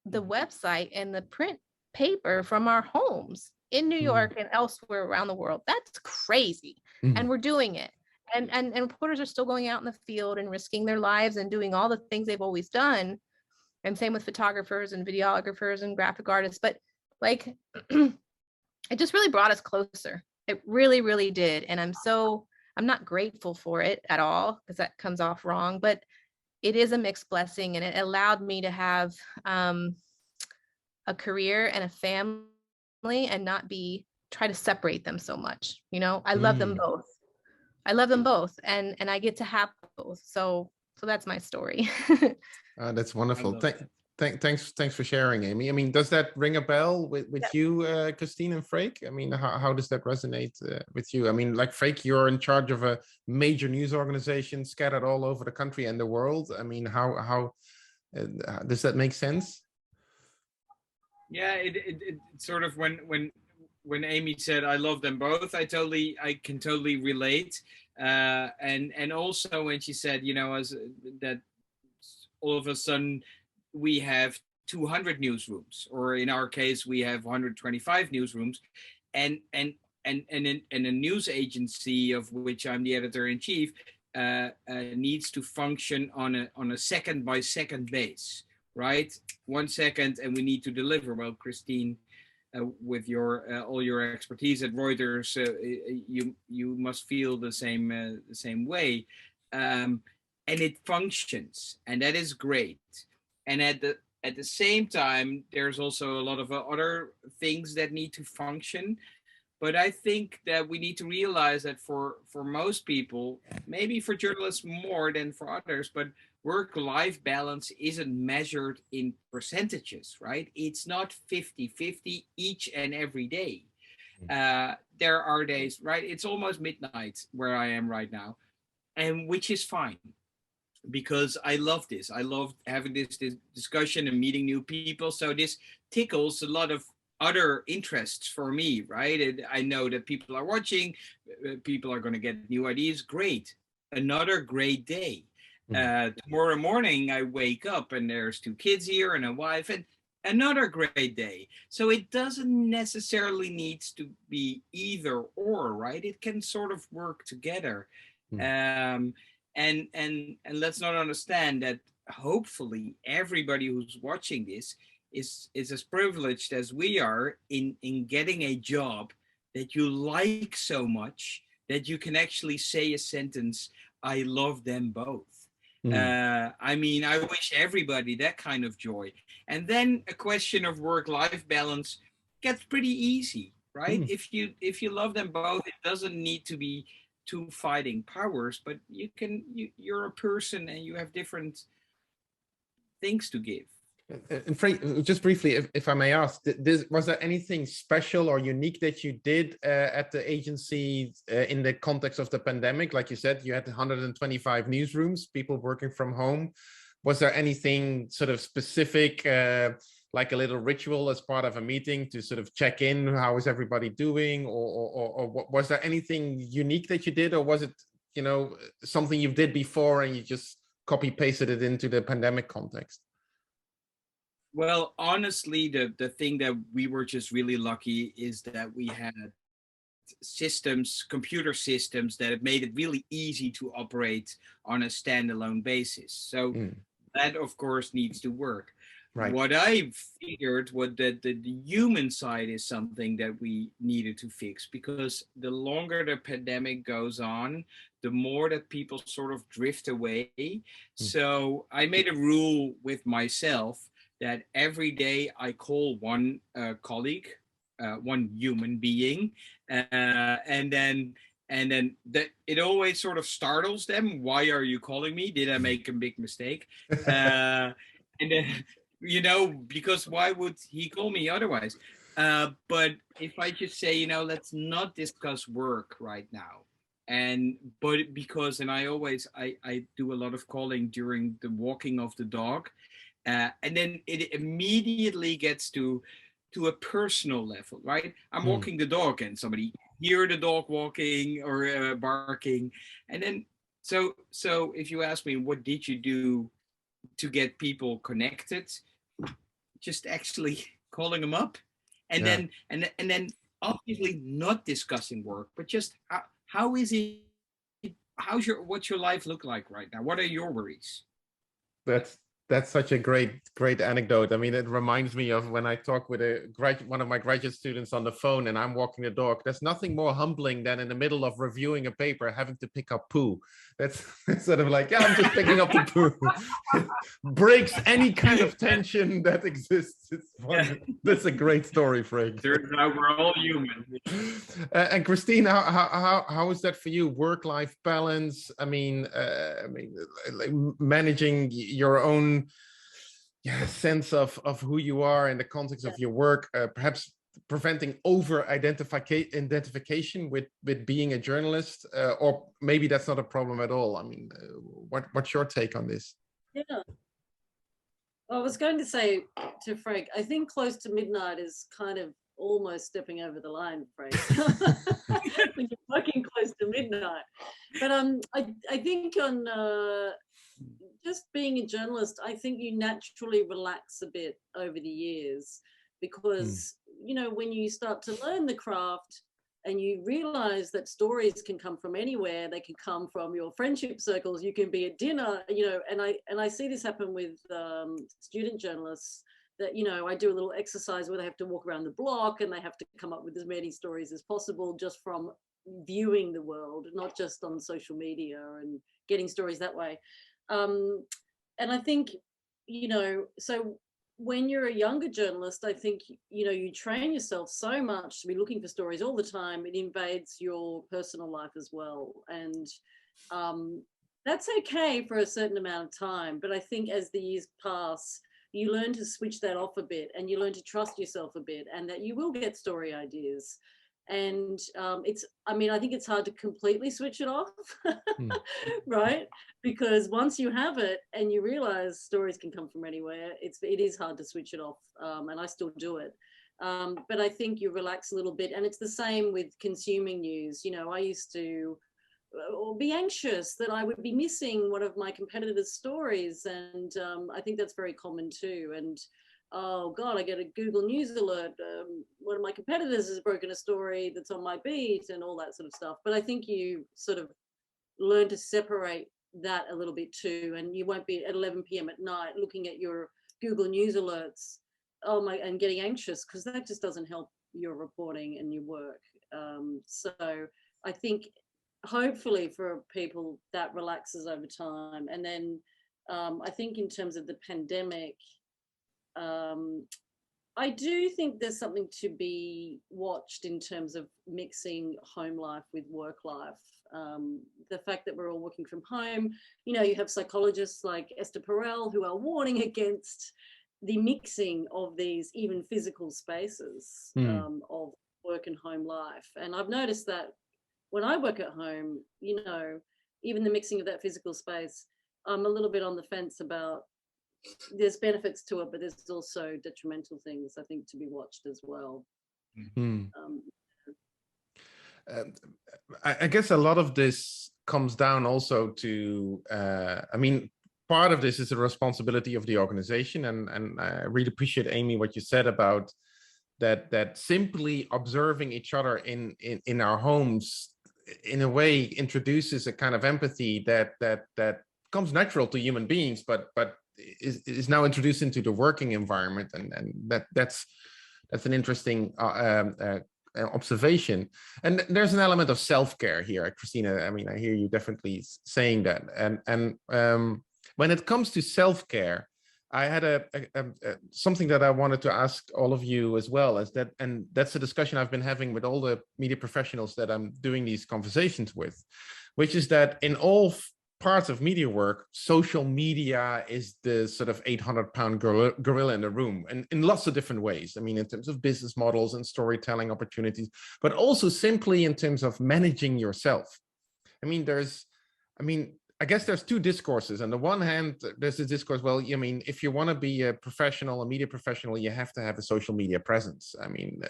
the website and the print paper from our homes in New York and elsewhere around the world. That's crazy. And we're doing it. and reporters are still going out in the field and risking their lives and doing all the things they've always done. And same with photographers and videographers and graphic artists. But like, it just really brought us closer. It really, really did. And I'm not grateful for it at all, because that comes off wrong, but it is a mixed blessing. And it allowed me to have a career and a family and not try to separate them so much. You know, I love them both. I love them both, and I get to have both. So that's my story. That's wonderful. Thanks for sharing, Amy. I mean, does that ring a bell with you, Christine and Freek? I mean, how does that resonate with you? I mean, like Freek, you're in charge of a major news organization scattered all over the country and the world. I mean, how does that make sense? Yeah, it sort of when Amy said I love them both, I can totally relate. And also when she said, you know, as that all of a sudden we have 200 newsrooms, or in our case we have 125 newsrooms, and a news agency of which I'm the editor-in-chief needs to function on a second by second base, right? 1 second and we need to deliver. Well, Christine, with your all your expertise at Reuters, you must feel the same way, and it functions, and that is great. And at the same time, there's also a lot of other things that need to function. But I think that we need to realize that for most people, maybe for journalists more than for others, but work-life balance isn't measured in percentages, right? It's not 50-50 each and every day. There are days, right? It's almost midnight where I am right now, and which is fine, because I love this. I love having this discussion and meeting new people. So this tickles a lot of other interests for me, right? And I know that people are watching, people are going to get new ideas. Great. Another great day. Tomorrow morning, I wake up and there's 2 kids here and a wife, and another great day. So it doesn't necessarily need to be either or, right? It can sort of work together. And let's not understand that hopefully everybody who's watching this is as privileged as we are in getting a job that you like so much that you can actually say a sentence, I love them both. I mean, I wish everybody that kind of joy. And then a question of work-life balance gets pretty easy, right? If you love them both, it doesn't need to be 2 fighting powers, but you're a person and you have different things to give. And Freek, just briefly, if I may ask, was there anything special or unique that you did at the agency in the context of the pandemic? Like you said, you had 125 newsrooms, people working from home. Was there anything sort of specific, like a little ritual as part of a meeting to sort of check in, how is everybody doing? Or was there anything unique that you did? Or was it, you know, something you did before and you just copy pasted it into the pandemic context? Well, honestly, the thing that we were just really lucky is that we had computer systems that have made it really easy to operate on a standalone basis. So that, of course, needs to work. Right. What I figured was that the human side is something that we needed to fix, because the longer the pandemic goes on, the more that people sort of drift away. So I made a rule with myself that every day I call one colleague, one human being, and then that it always sort of startles them. Why are you calling me? Did I make a big mistake? And then, you know, because why would he call me otherwise? But if I just say, you know, let's not discuss work right now. Because I do a lot of calling during the walking of the dog. And then it immediately gets to a personal level, right? I'm walking the dog and somebody hear the dog walking or barking. And then, so if you ask me, what did you do to get people connected? Just actually calling them up. And then obviously not discussing work, but just how is it what's your life look like right now? What are your worries? That's such a great anecdote. I mean, it reminds me of when I talk with one of my graduate students on the phone, and I'm walking the dog. There's nothing more humbling than in the middle of reviewing a paper having to pick up poo. That's sort of like, yeah, I'm just picking up the poo. It breaks any kind of tension that exists. It's funny. Yeah. That's a great story, Freek. Turns out we're all human. And Christine, how is that for you? Work-life balance. I mean, like managing your own sense of who you are in the context of your work, perhaps preventing over identification with being a journalist, or maybe that's not a problem at all. I mean, what's your take on this? Yeah, well, I was going to say to Freek, I think close to midnight is kind of almost stepping over the line, Freek. When you're working close to midnight. But I think on just being a journalist, I think you naturally relax a bit over the years because, you know, when you start to learn the craft and you realize that stories can come from anywhere, they can come from your friendship circles, you can be at dinner, you know, and I see this happen with student journalists that, you know, I do a little exercise where they have to walk around the block and they have to come up with as many stories as possible just from viewing the world, not just on social media and getting stories that way. And I think, you know, so when you're a younger journalist, I think, you know, you train yourself so much to be looking for stories all the time, it invades your personal life as well. And that's okay for a certain amount of time. But I think as the years pass, you learn to switch that off a bit and you learn to trust yourself a bit and that you will get story ideas. And I think it's hard to completely switch it off, right? Because once you have it and you realize stories can come from anywhere, it is hard to switch it off, and I still do it. But I think you relax a little bit, and it's the same with consuming news. You know, I used to be anxious that I would be missing one of my competitors' stories, and I think that's very common too. And oh God, I get a Google News alert. One of my competitors has broken a story that's on my beat and all that sort of stuff. But I think you sort of learn to separate that a little bit too. And you won't be at 11 p.m. at night looking at your Google News alerts, and getting anxious, because that just doesn't help your reporting and your work. So I think hopefully for people that relaxes over time. And then I think in terms of the pandemic, I do think there's something to be watched in terms of mixing home life with work life. The fact that we're all working from home, you know, you have psychologists like Esther Perel who are warning against the mixing of these even physical spaces of work and home life. And I've noticed that when I work at home, you know, even the mixing of that physical space, I'm a little bit on the fence about. There's benefits to it, but there's also detrimental things, I think, to be watched as well. I guess a lot of this comes down also to, part of this is the responsibility of the organization. And I really appreciate, Amy, what you said about that simply observing each other in our homes, in a way, introduces a kind of empathy that comes natural to human beings, but is now introduced into the working environment, and that's an interesting observation. And there's an element of self-care here, Christina. I mean, I hear you definitely saying that. And when it comes to self-care, I had something that I wanted to ask all of you as well, and that's a discussion I've been having with all the media professionals that I'm doing these conversations with, which is that in all parts of media work, social media is the sort of 800-pound gorilla in the room, and in lots of different ways. I mean, in terms of business models and storytelling opportunities, but also simply in terms of managing yourself. I guess there's two discourses. On the one hand, there's this discourse, well, I mean, if you want to be a professional, a media professional, you have to have a social media presence. I mean,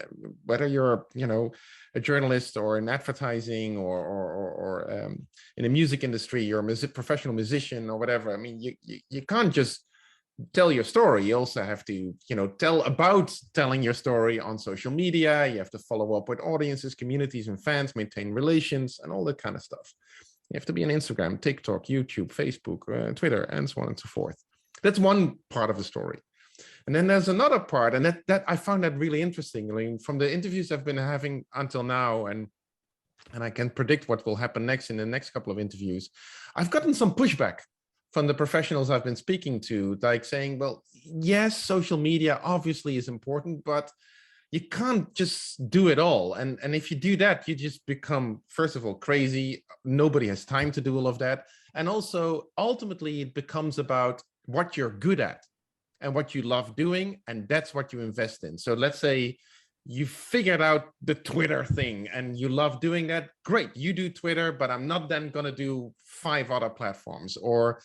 whether you're, you know, a journalist or in advertising or in the music industry, you're a professional musician or whatever. I mean, you can't just tell your story. You also have to, you know, tell about telling your story on social media. You have to follow up with audiences, communities, and fans, maintain relations, and all that kind of stuff. You have to be on Instagram, TikTok, YouTube, Facebook, Twitter, and so on and so forth. That's one part of the story. And then there's another part, and that I found that really interesting. I mean, from the interviews I've been having until now, and I can predict what will happen next in the next couple of interviews, I've gotten some pushback from the professionals I've been speaking to, like saying, well, yes, social media obviously is important, but you can't just do it all. And if you do that, you just become, first of all, crazy. Nobody has time to do all of that. And also, ultimately, it becomes about what you're good at and what you love doing, and that's what you invest in. So let's say you figured out the Twitter thing and you love doing that. Great, you do Twitter, but I'm not then going to do 5 other platforms. Or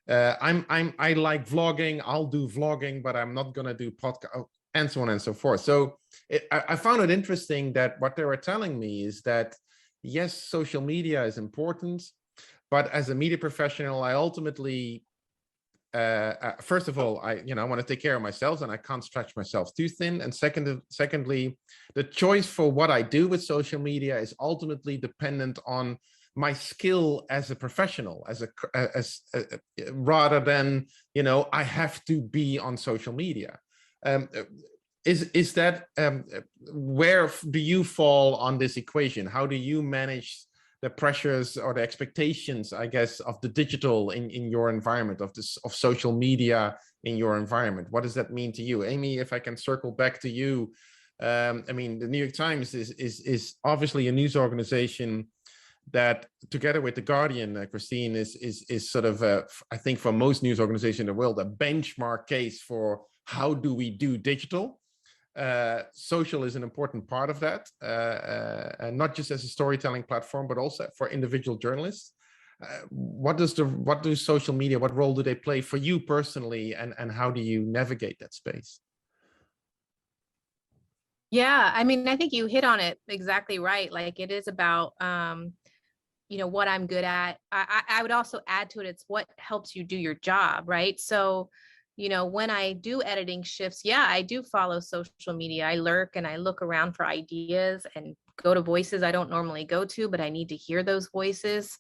I like vlogging, I'll do vlogging, but I'm not going to do podcast, and so on and so forth. So I found it interesting that what they were telling me is that, yes, social media is important, but as a media professional, I ultimately, first of all, I want to take care of myself, and I can't stretch myself too thin. And secondly, the choice for what I do with social media is ultimately dependent on my skill as a professional, rather than, I have to be on social media. Is that where do you fall on this equation? How do you manage the pressures or the expectations, I guess, of the digital in your environment, of social media in your environment? What does that mean to you? Amy, if I can circle back to you, I mean, the New York Times is obviously a news organization that, together with the Guardian, Christine, is sort of, I think for most news organizations in the world, a benchmark case for how do we do digital. Social is an important part of that, and not just as a storytelling platform, but also for individual journalists. What do social media, what role do they play for you personally, and how do you navigate that space? Yeah, I mean, I think you hit on it exactly right. Like, it is about, what I'm good at. I would also add to it, it's what helps you do your job, right? So, when I do editing shifts, yeah, I do follow social media. I lurk and I look around for ideas and go to voices I don't normally go to, but I need to hear those voices.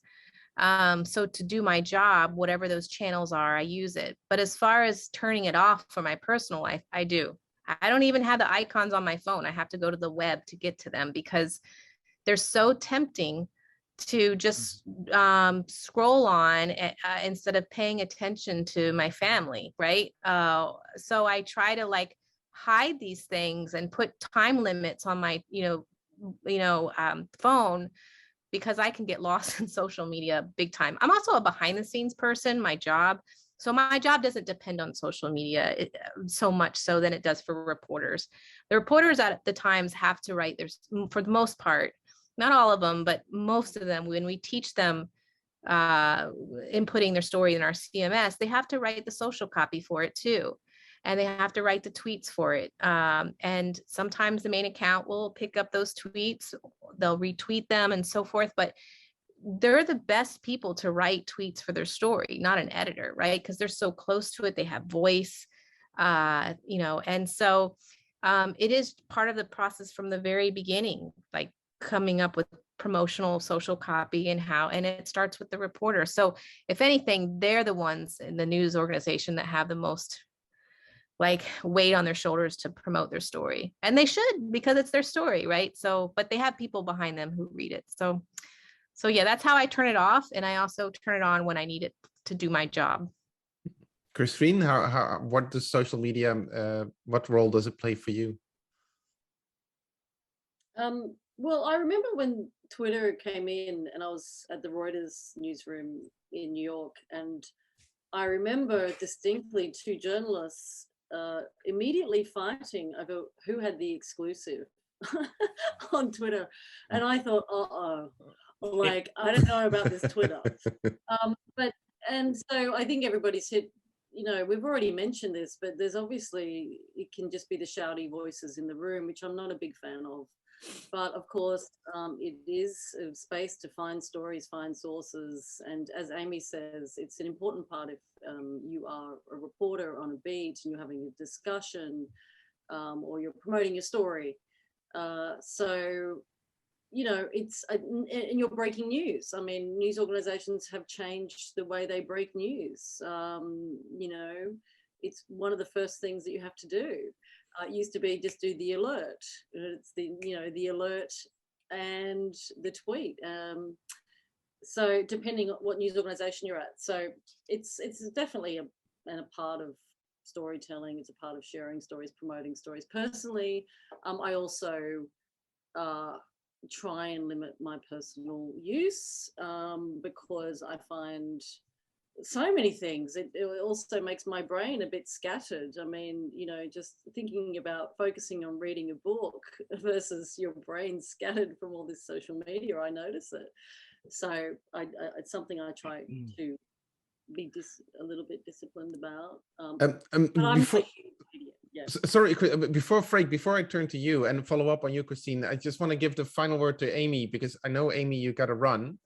So to do my job, whatever those channels are, I use it. But as far as turning it off for my personal life, I do. I don't even have the icons on my phone. I have to go to the web to get to them because they're so tempting to just scroll on instead of paying attention to my family, right? So I try to hide these things and put time limits on my, phone, because I can get lost in social media big time. I'm also a behind the scenes person, my job. So my job doesn't depend on social media so much so than it does for reporters. The reporters at the Times have to write, for the most part, not all of them, but most of them, when we teach them inputting their story in our CMS, they have to write the social copy for it too. And they have to write the tweets for it. And sometimes the main account will pick up those tweets, they'll retweet them and so forth. But they're the best people to write tweets for their story, not an editor, right? Because they're so close to it, they have voice, and so it is part of the process from the very beginning, like coming up with promotional social copy and it starts with the reporter. So if anything, they're the ones in the news organization that have the most weight on their shoulders to promote their story. And they should, because it's their story, right? So, but they have people behind them who read it. So yeah, that's how I turn it off. And I also turn it on when I need it to do my job. Christine, what does social media, what role does it play for you? Well, I remember when Twitter came in and I was at the Reuters newsroom in New York, and I remember distinctly 2 journalists immediately fighting over who had the exclusive on Twitter. And I thought, I don't know about this Twitter. And so I think everybody's hit, we've already mentioned this, but there's obviously, it can just be the shouty voices in the room, which I'm not a big fan of. But of course, it is a space to find stories, find sources. And as Amy says, it's an important part if you are a reporter on a beat and you're having a discussion or you're promoting your story. So you know, it's and you're breaking news. I mean, news organizations have changed the way they break news. You know, it's one of the first things that you have to do. It used to be just do the alert. It's the, you know, the alert and the tweet. So depending on what news organization you're at. So it's definitely a part of storytelling. It's a part of sharing stories, promoting stories. Personally, I also try and limit my personal use because I find so many things. It also makes my brain a bit scattered. I mean, you know, just thinking about focusing on reading a book versus your brain scattered from all this social media, I notice it. So it's something I try to be a little bit disciplined about. But I'm before, yeah. Sorry, before Freek, before I turn to you and follow up on you, Christine, I just want to give the final word to Amy, because I know, Amy, you got to run.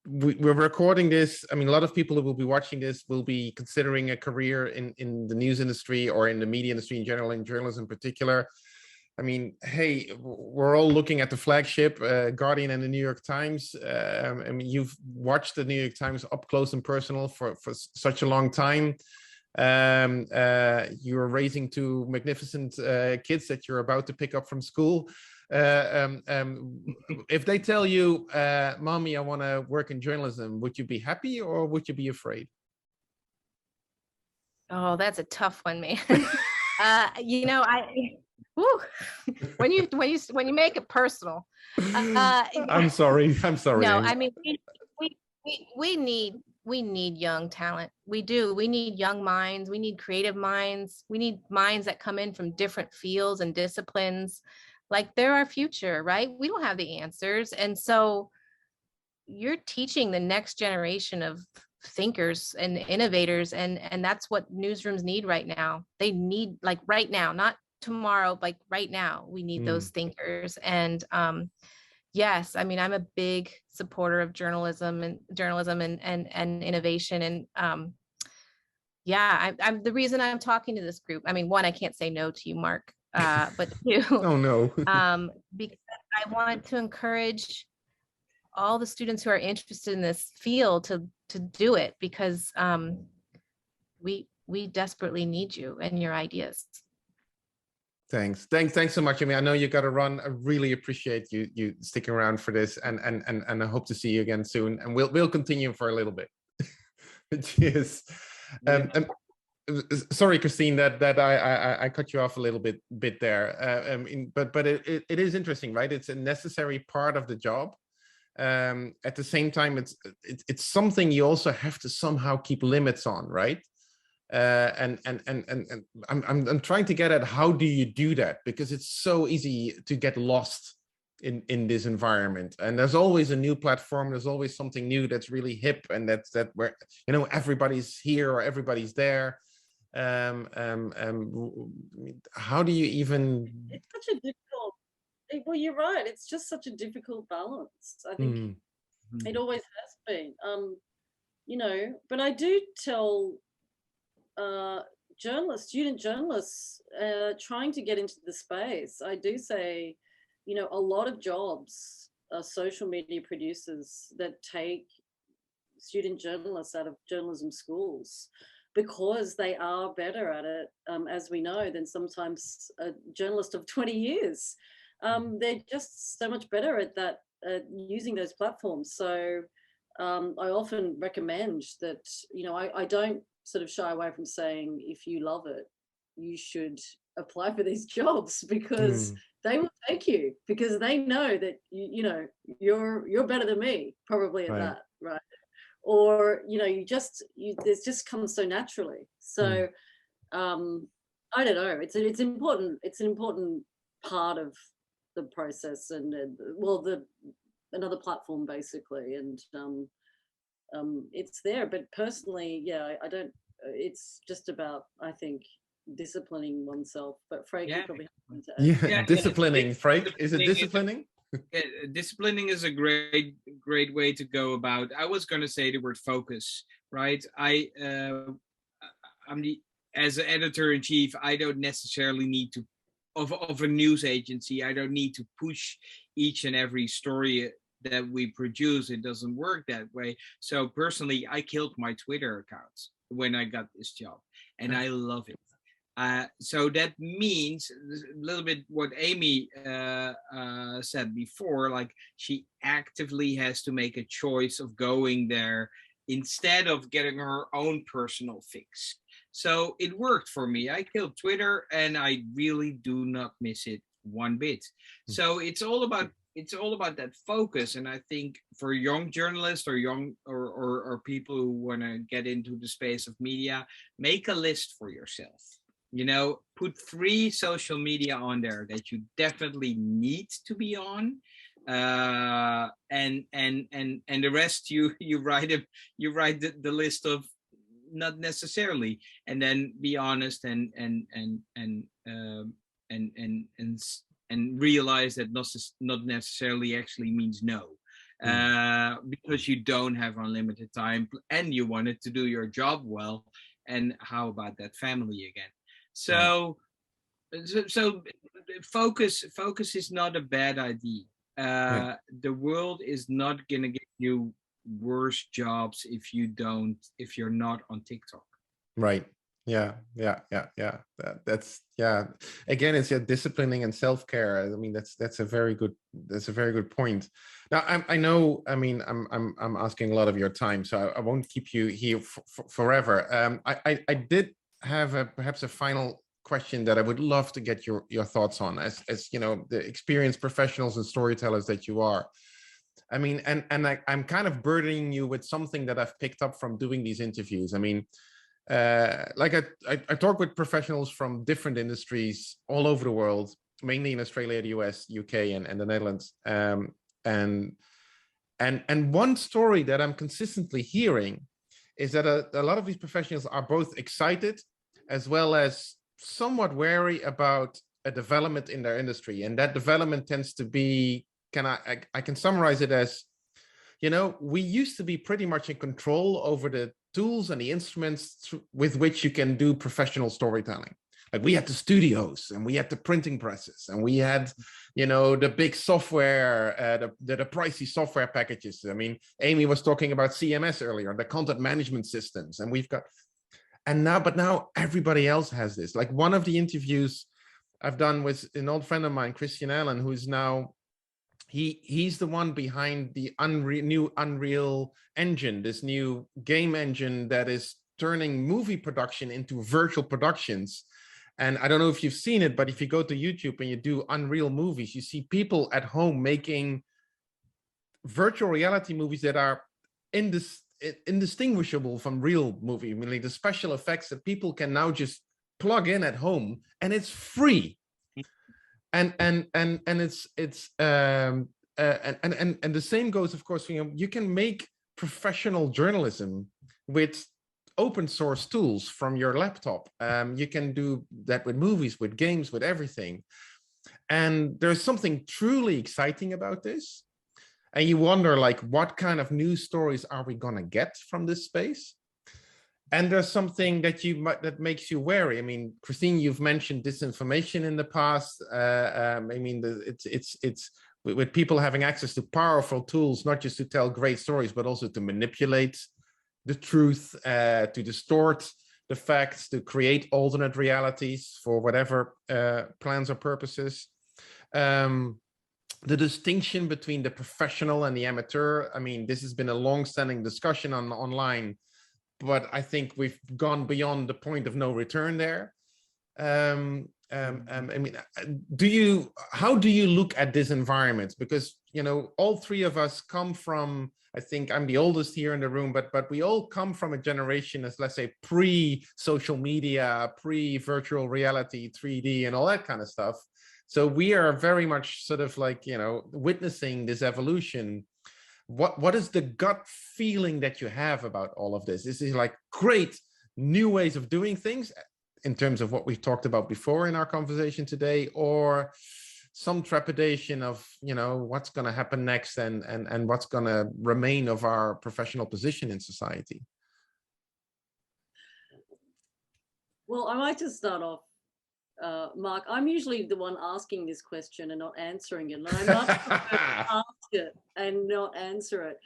We're recording this. I mean, a lot of people who will be watching this will be considering a career in the news industry or in the media industry in general, in journalism in particular. I mean, hey, we're all looking at the flagship, Guardian and the New York Times. I mean, you've watched the New York Times up close and personal for such a long time. You're raising two magnificent kids that you're about to pick up from school. If they tell you, Mommy, I want to work in journalism, would you be happy or would you be afraid? Oh, that's a tough one, man. You know, when you make it personal. I'm sorry. No, I mean, we need young talent. We do. We need young minds. We need creative minds. We need minds that come in from different fields and disciplines. Like, they're our future, right? We don't have the answers. And so you're teaching the next generation of thinkers and innovators. And that's what newsrooms need right now. They need, like, right now, not tomorrow, like right now, we need those thinkers. And yes, I mean, I'm a big supporter of journalism and innovation. And yeah, I'm the reason I'm talking to this group. I mean, one, I can't say no to you, Mark, but two, oh no, because I want to encourage all the students who are interested in this field to do it, because we desperately need you and your ideas. Thanks so much. I mean, I know you got to run. I really appreciate you sticking around for this, and I hope to see you again soon. And we'll continue for a little bit. Cheers. Sorry, Christine, that I cut you off a little bit there. But it is interesting, right? It's a necessary part of the job. At the same time, it's something you also have to somehow keep limits on, right? And I'm trying to get at, how do you do that? Because it's so easy to get lost in this environment, and there's always a new platform, there's always something new that's really hip, and that's where, you know, everybody's here or everybody's there. How do you even? It's such a difficult. Well, you're right. It's just such a difficult balance. I think it always has been. You know, but I do tell student journalists trying to get into the space, I do say, you know, a lot of jobs are social media producers that take student journalists out of journalism schools, because they are better at it, as we know, than sometimes a journalist of 20 years. They're just so much better at that, using those platforms. So I often recommend that, you know, I don't sort of shy away from saying, if you love it, you should apply for these jobs, because they will take you, because they know that you know you're better than me probably at that, right? Or, you know, this just comes so naturally. So I don't know, it's an important part of the process, and well, another platform basically, and it's there. But personally, yeah, I don't, it's just about, I think, disciplining oneself. But Freek, you probably have to add. Disciplining. Freek, is it disciplining? Disciplining is a great way to go about. I was going to say the word focus, right? I'm as an editor-in-chief, I don't necessarily need to of a news agency. I don't need to push each and every story that we produce. It doesn't work that way. So personally, I killed my Twitter accounts when I got this job, and I love it. So that means a little bit what Amy said before, like she actively has to make a choice of going there instead of getting her own personal fix. So it worked for me. I killed Twitter and I really do not miss it one bit. So it's all about that focus. And I think for young journalists or young or people who want to get into the space of media, make a list for yourself. You know, put 3 social media on there that you definitely need to be on, and the rest you write the list of not necessarily, and then be honest and realize that not necessarily actually means no, because you don't have unlimited time and you wanted to do your job well. And how about that family again? So focus is not a bad idea. The world is not gonna give you worse jobs if you're not on TikTok. Right. Yeah. That's again, it's disciplining and self-care. I mean, that's a very good point. Now, I know, I mean, I'm asking a lot of your time, so I won't keep you here forever. I did have perhaps a final question that I would love to get your thoughts on, as you know, the experienced professionals and storytellers that you are. I mean, and I'm kind of burdening you with something that I've picked up from doing these interviews. I mean, like I talk with professionals from different industries all over the world, mainly in Australia, the US, UK, and the Netherlands. And one story that I'm consistently hearing is that a lot of these professionals are both excited as well as somewhat wary about a development in their industry. And that development tends to be, I can summarize it as, you know, we used to be pretty much in control over the tools and the instruments with which you can do professional storytelling. Like we had the studios and we had the printing presses and we had, you know, the big software, the pricey software packages. I mean, Amy was talking about CMS earlier, the content management systems, and we've got, but now everybody else has this. Like one of the interviews I've done with an old friend of mine, Christian Allen, who is now, he's the one behind the new Unreal Engine, this new game engine that is turning movie production into virtual productions. And I don't know if you've seen it, but if you go to YouTube and you do Unreal movies, you see people at home making virtual reality movies that are indistinguishable from real movie. I mean, like the special effects that people can now just plug in at home, and it's free. And the same goes, of course, you know, you can make professional journalism with open source tools from your laptop. You can do that with movies, with games, with everything. And there's something truly exciting about this. And you wonder, like, what kind of news stories are we gonna get from this space? And there's something that makes you wary. I mean, Christine, you've mentioned disinformation in the past. I mean, it's with people having access to powerful tools, not just to tell great stories, but also to manipulate the truth, to distort the facts, to create alternate realities for whatever plans or purposes. The distinction between the professional and the amateur. I mean, this has been a long-standing discussion online, but I think we've gone beyond the point of no return there. I mean, how do you look at this environment? Because, you know, all three of us come from, I think I'm the oldest here in the room, but we all come from a generation as, let's say, pre-social media, pre-virtual reality, 3D and all that kind of stuff. So we are very much sort of like, you know, witnessing this evolution. What is the gut feeling that you have about all of this? Is it like great new ways of doing things in terms of what we've talked about before in our conversation today, or some trepidation of, you know, what's going to happen next and what's going to remain of our professional position in society? Well, I might just start off Mark, I'm usually the one asking this question and not answering it. And I much prefer to ask it and not answer it.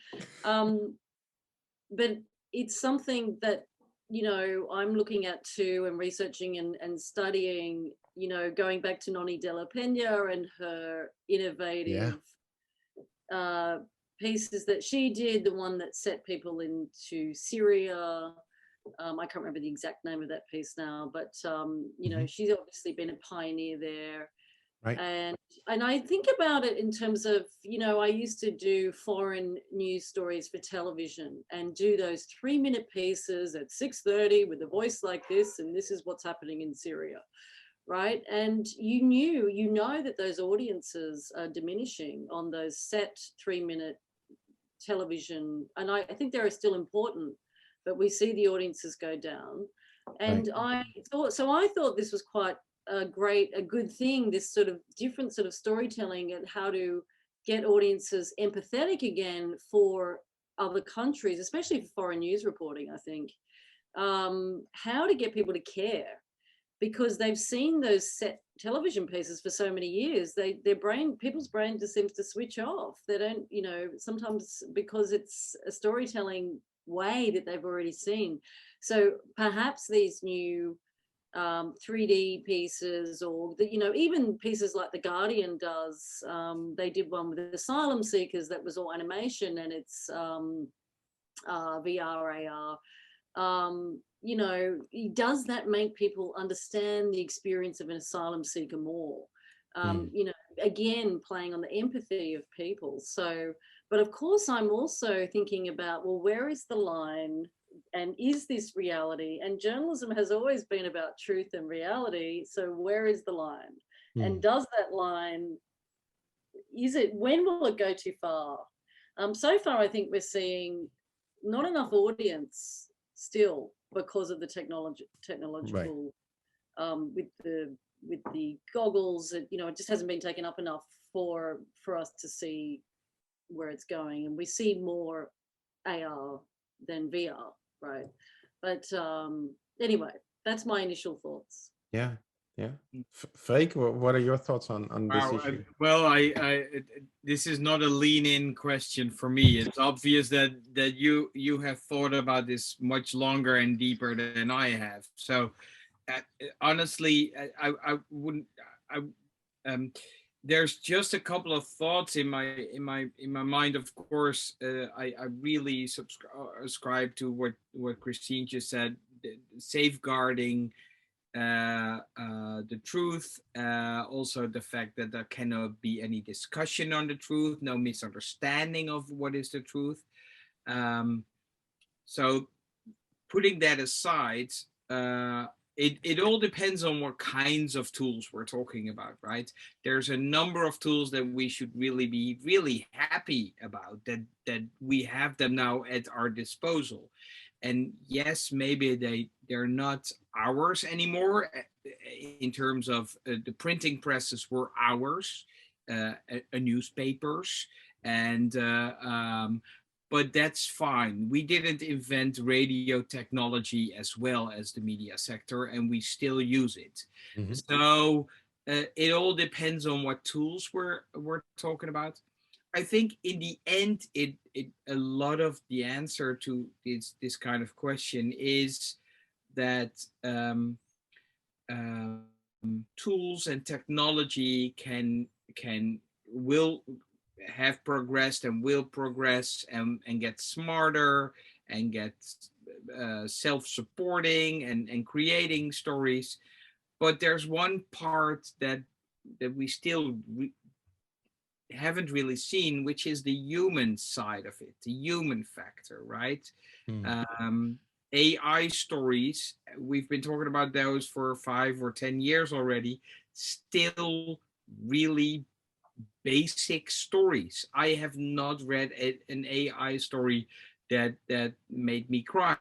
But it's something that, you know, I'm looking at too and researching and studying, you know, going back to Noni de la Pena and her innovative pieces that she did, the one that set people into Syria. I can't remember the exact name of that piece now, but you know, she's obviously been a pioneer there. Right. And I think about it in terms of, you know, I used to do foreign news stories for television and do those 3-minute pieces at 6:30 with a voice like this, and this is what's happening in Syria, right? And you know that those audiences are diminishing on those set 3-minute television, and I think they're still important, but we see the audiences go down. And I thought this was quite a good thing, this sort of different sort of storytelling and how to get audiences empathetic again for other countries, especially for foreign news reporting, I think. How to get people to care, because they've seen those set television pieces for so many years. People's brain just seems to switch off. They don't, you know, sometimes because it's a storytelling way that they've already seen. So perhaps these new 3D pieces, or you know, even pieces like The Guardian does. They did one with asylum seekers that was all animation, and it's VR, AR. You know, does that make people understand the experience of an asylum seeker more? You know, again, playing on the empathy of people. So, but of course, I'm also thinking about, well, where is the line? And is this reality? And journalism has always been about truth and reality. So where is the line? And does that line, when will it go too far? So far, I think we're seeing not enough audience still because of the technological, with the goggles, you know, it just hasn't been taken up enough for us to see where it's going. And we see more AR than VR. Right. But anyway, that's my initial thoughts. Yeah. Freek, what are your thoughts on this issue? This is not a lean-in question for me. It's obvious that you have thought about this much longer and deeper than I have. So honestly, I wouldn't. There's just a couple of thoughts in my mind. Of course, I really subscribe to what Christine just said, safeguarding the truth, also the fact that there cannot be any discussion on the truth, no misunderstanding of what is the truth. So putting that aside, it all depends on what kinds of tools we're talking about, right? There's a number of tools that we should really be really happy about, that we have them now at our disposal. And yes, maybe they're not ours anymore in terms of the printing presses were ours, newspapers, and but that's fine. We didn't invent radio technology as well as the media sector, and we still use it. So it all depends on what tools we're talking about. I think in the end, a lot of the answer to this kind of question is that tools and technology will have progressed and will progress and get smarter and get self-supporting and creating stories. But there's one part that we still haven't really seen, which is the human side of it, the human factor, right? AI stories, we've been talking about those for 5 or 10 years already, still really basic stories. I have not read an AI story that made me cry.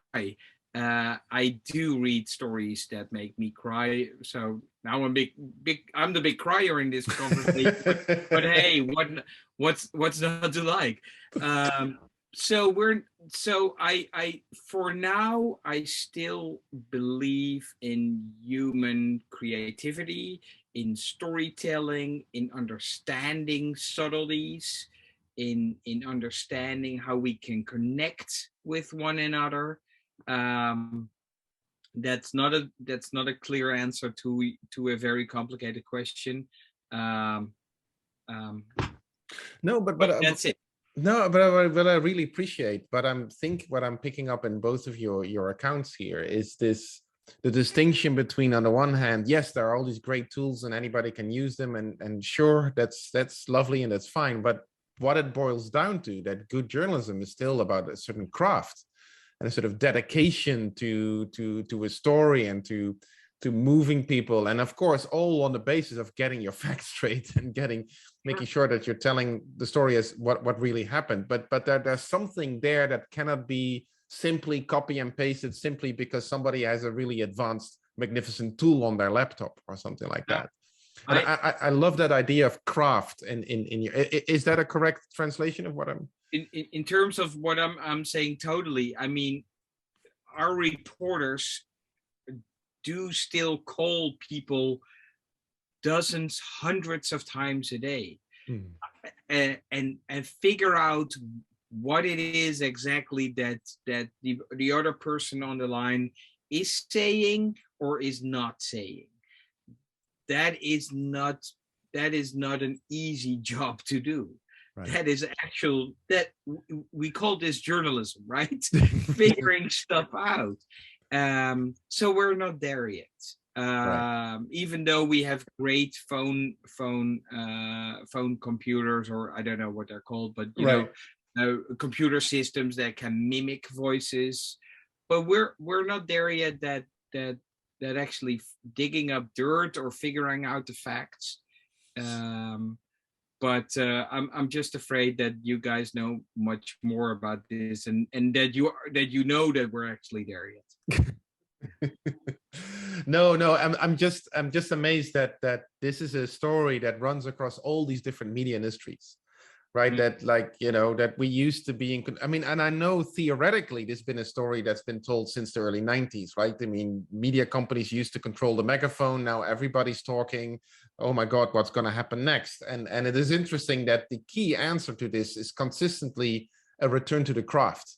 I do read stories that make me cry. So now I'm the big crier in this conversation. but hey, what's not to like? I for now I still believe in human creativity, in storytelling, in understanding subtleties, in understanding how we can connect with one another. um that's not a clear answer to a very complicated question. um No, but that's it. no, but I really appreciate. But what I'm picking up in both of your accounts here is this, the distinction between, on the one hand, yes, there are all these great tools and anybody can use them, and sure, that's lovely and that's fine. But what it boils down to, that good journalism is still about a certain craft and a sort of dedication to a story and to moving people, and of course all on the basis of getting your facts straight and making sure that you're telling the story as what really happened. But there's something there that cannot be simply copy and pasted simply because somebody has a really advanced magnificent tool on their laptop or something like that. And I love that idea of craft in your, is that a correct translation of what I'm in terms of what I'm saying? Totally. I mean, our reporters do still call people dozens, hundreds of times a day, and figure out what it is exactly that the other person on the line is saying or is not saying. That is not an easy job to do. Right. That is that we call this journalism, right? Figuring stuff out. So we're not there yet. Right. Even though we have great phone computers, or I don't know what they're called, but you know, computer systems that can mimic voices, but we're not there yet. That actually digging up dirt or figuring out the facts. But I'm just afraid that you guys know much more about this, and that you know that we're actually there yet. No, I'm just amazed that this is a story that runs across all these different media industries, right? That, like, you know, that we used to be in, I mean, and I know theoretically there's been a story that's been told since the early 90s, right? I mean, media companies used to control the megaphone. Now everybody's talking. Oh my God, what's going to happen next? And it is interesting that the key answer to this is consistently a return to the craft,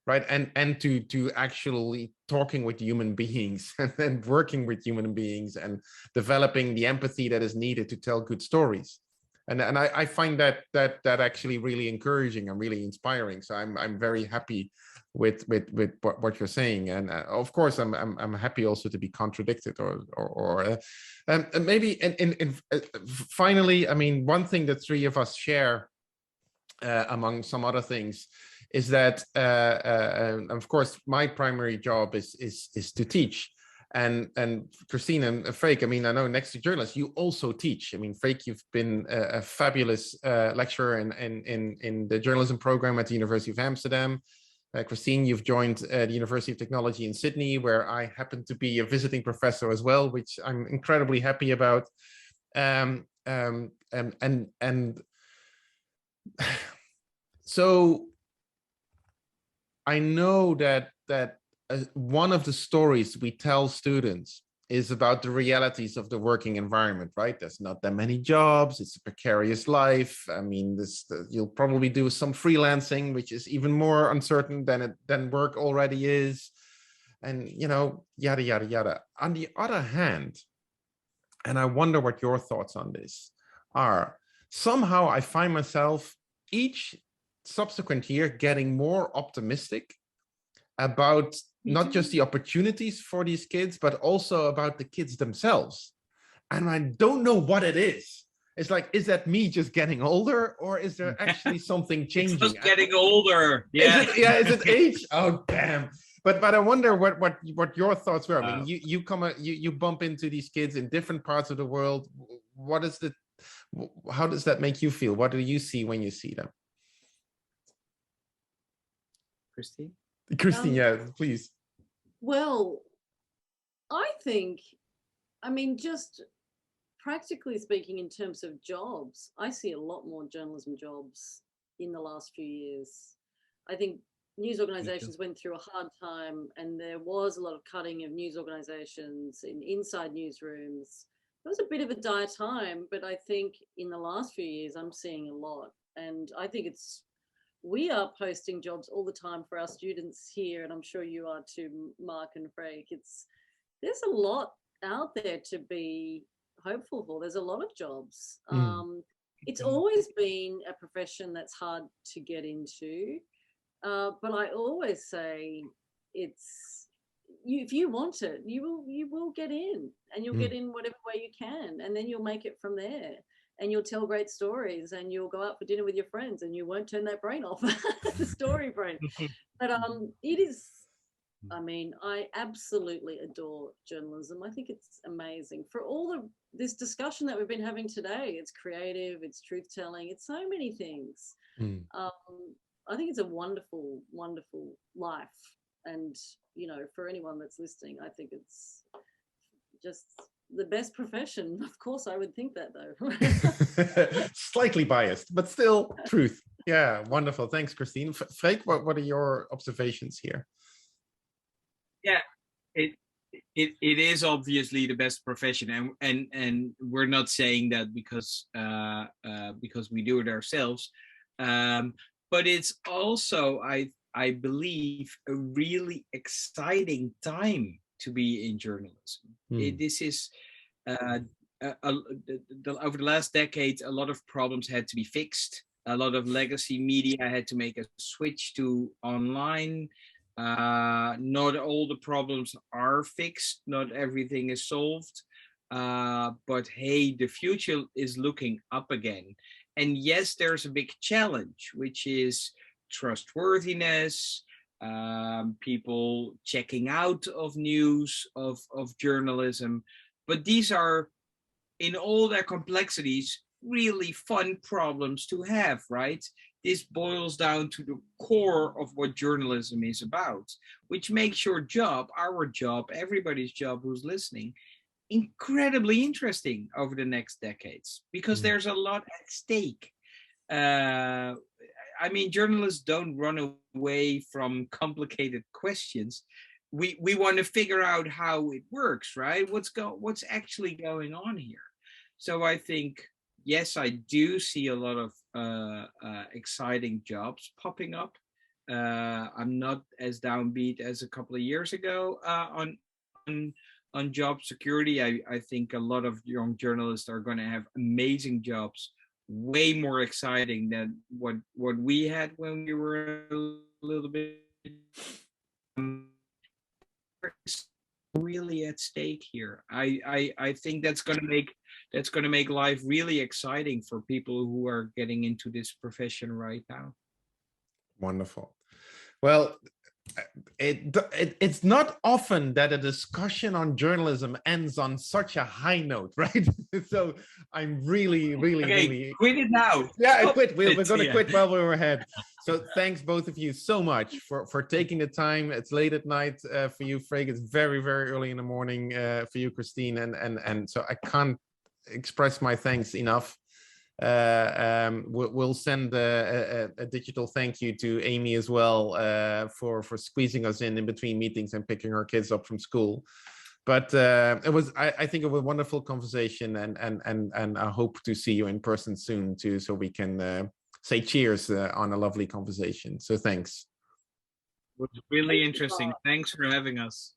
right? And to actually talking with human beings and working with human beings and developing the empathy that is needed to tell good stories. And I find that actually really encouraging and really inspiring. So I'm very happy with what you're saying, and of course I'm happy also to be contradicted or maybe finally, I mean, one thing that three of us share, among some other things, is that of course my primary job is to teach. And Christine and Freek, I mean, I know next to journalists, you also teach. I mean, Freek, you've been a fabulous lecturer in the journalism program at the University of Amsterdam. Christine, you've joined the University of Technology in Sydney, where I happen to be a visiting professor as well, which I'm incredibly happy about. So I know that one of the stories we tell students is about the realities of the working environment, right? There's not that many jobs. It's a precarious life. I mean, you'll probably do some freelancing, which is even more uncertain than work already is. And, you know, yada, yada, yada. On the other hand, and I wonder what your thoughts on this are, somehow I find myself each subsequent year getting more optimistic about not just the opportunities for these kids, but also about the kids themselves. And I don't know what it is. It's like, is that me just getting older, or is there actually something changing? It's just getting older. Yeah. Is it age? Oh, damn. But I wonder what your thoughts were. I mean, you bump into these kids in different parts of the world. How does that make you feel? What do you see when you see them? Christine, yeah, please. Well, I think, I mean, just practically speaking, in terms of jobs, I see a lot more journalism jobs in the last few years. I think news organizations went through a hard time, and there was a lot of cutting of news organizations inside newsrooms. It was a bit of a dire time, but I think in the last few years, I'm seeing a lot. And I think we are posting jobs all the time for our students here, and I'm sure you are too, Mark and Freek. There's a lot out there to be hopeful for. There's a lot of jobs. It's always been a profession that's hard to get into. But I always say if you want it, you will get in, and you'll get in whatever way you can, and then you'll make it from there, and you'll tell great stories, and you'll go out for dinner with your friends, and you won't turn that brain off, the story brain. But it is, I mean, I absolutely adore journalism. I think it's amazing for all this discussion that we've been having today. It's creative, it's truth telling, it's so many things. I think it's a wonderful, wonderful life. And, you know, for anyone that's listening, I think it's just the best profession. Of course, I would think that, though. Slightly biased, but still truth. Yeah, wonderful. Thanks, Christine. Freek, what are your observations here? Yeah, it is obviously the best profession, and we're not saying that because we do it ourselves. But it's also, I believe, a really exciting time to be in journalism. This is, over the last decade, a lot of problems had to be fixed. A lot of legacy media had to make a switch to online. Not all the problems are fixed. Not everything is solved. But hey, the future is looking up again. And yes, there's a big challenge, which is trustworthiness, people checking out of news, of journalism. But these are, in all their complexities, really fun problems to have, right? This boils down to the core of what journalism is about, which makes your job, our job, everybody's job who's listening, incredibly interesting over the next decades, because there's a lot at stake. I mean, journalists don't run away from complicated questions. We want to figure out how it works, right? What's actually going on here? So I think, yes, I do see a lot of exciting jobs popping up. I'm not as downbeat as a couple of years ago on job security. I think a lot of young journalists are going to have amazing jobs, way more exciting than what we had when we were a little bit really at stake here. I think that's going to make life really exciting for people who are getting into this profession right now. Wonderful. Well, it's not often that a discussion on journalism ends on such a high note, right? So I'm really quit it now. Yeah, I quit. We're going to quit while we're ahead. So thanks both of you so much for taking the time. It's late at night for you, Freek. It's very early in the morning for you, Christine, and so I can't express my thanks enough. We'll send a digital thank you to Amy as well for squeezing us in between meetings and picking our kids up from school. But I think it was a wonderful conversation, and I hope to see you in person soon too, so we can say cheers on a lovely conversation. So thanks. It was really interesting. Thanks for having us.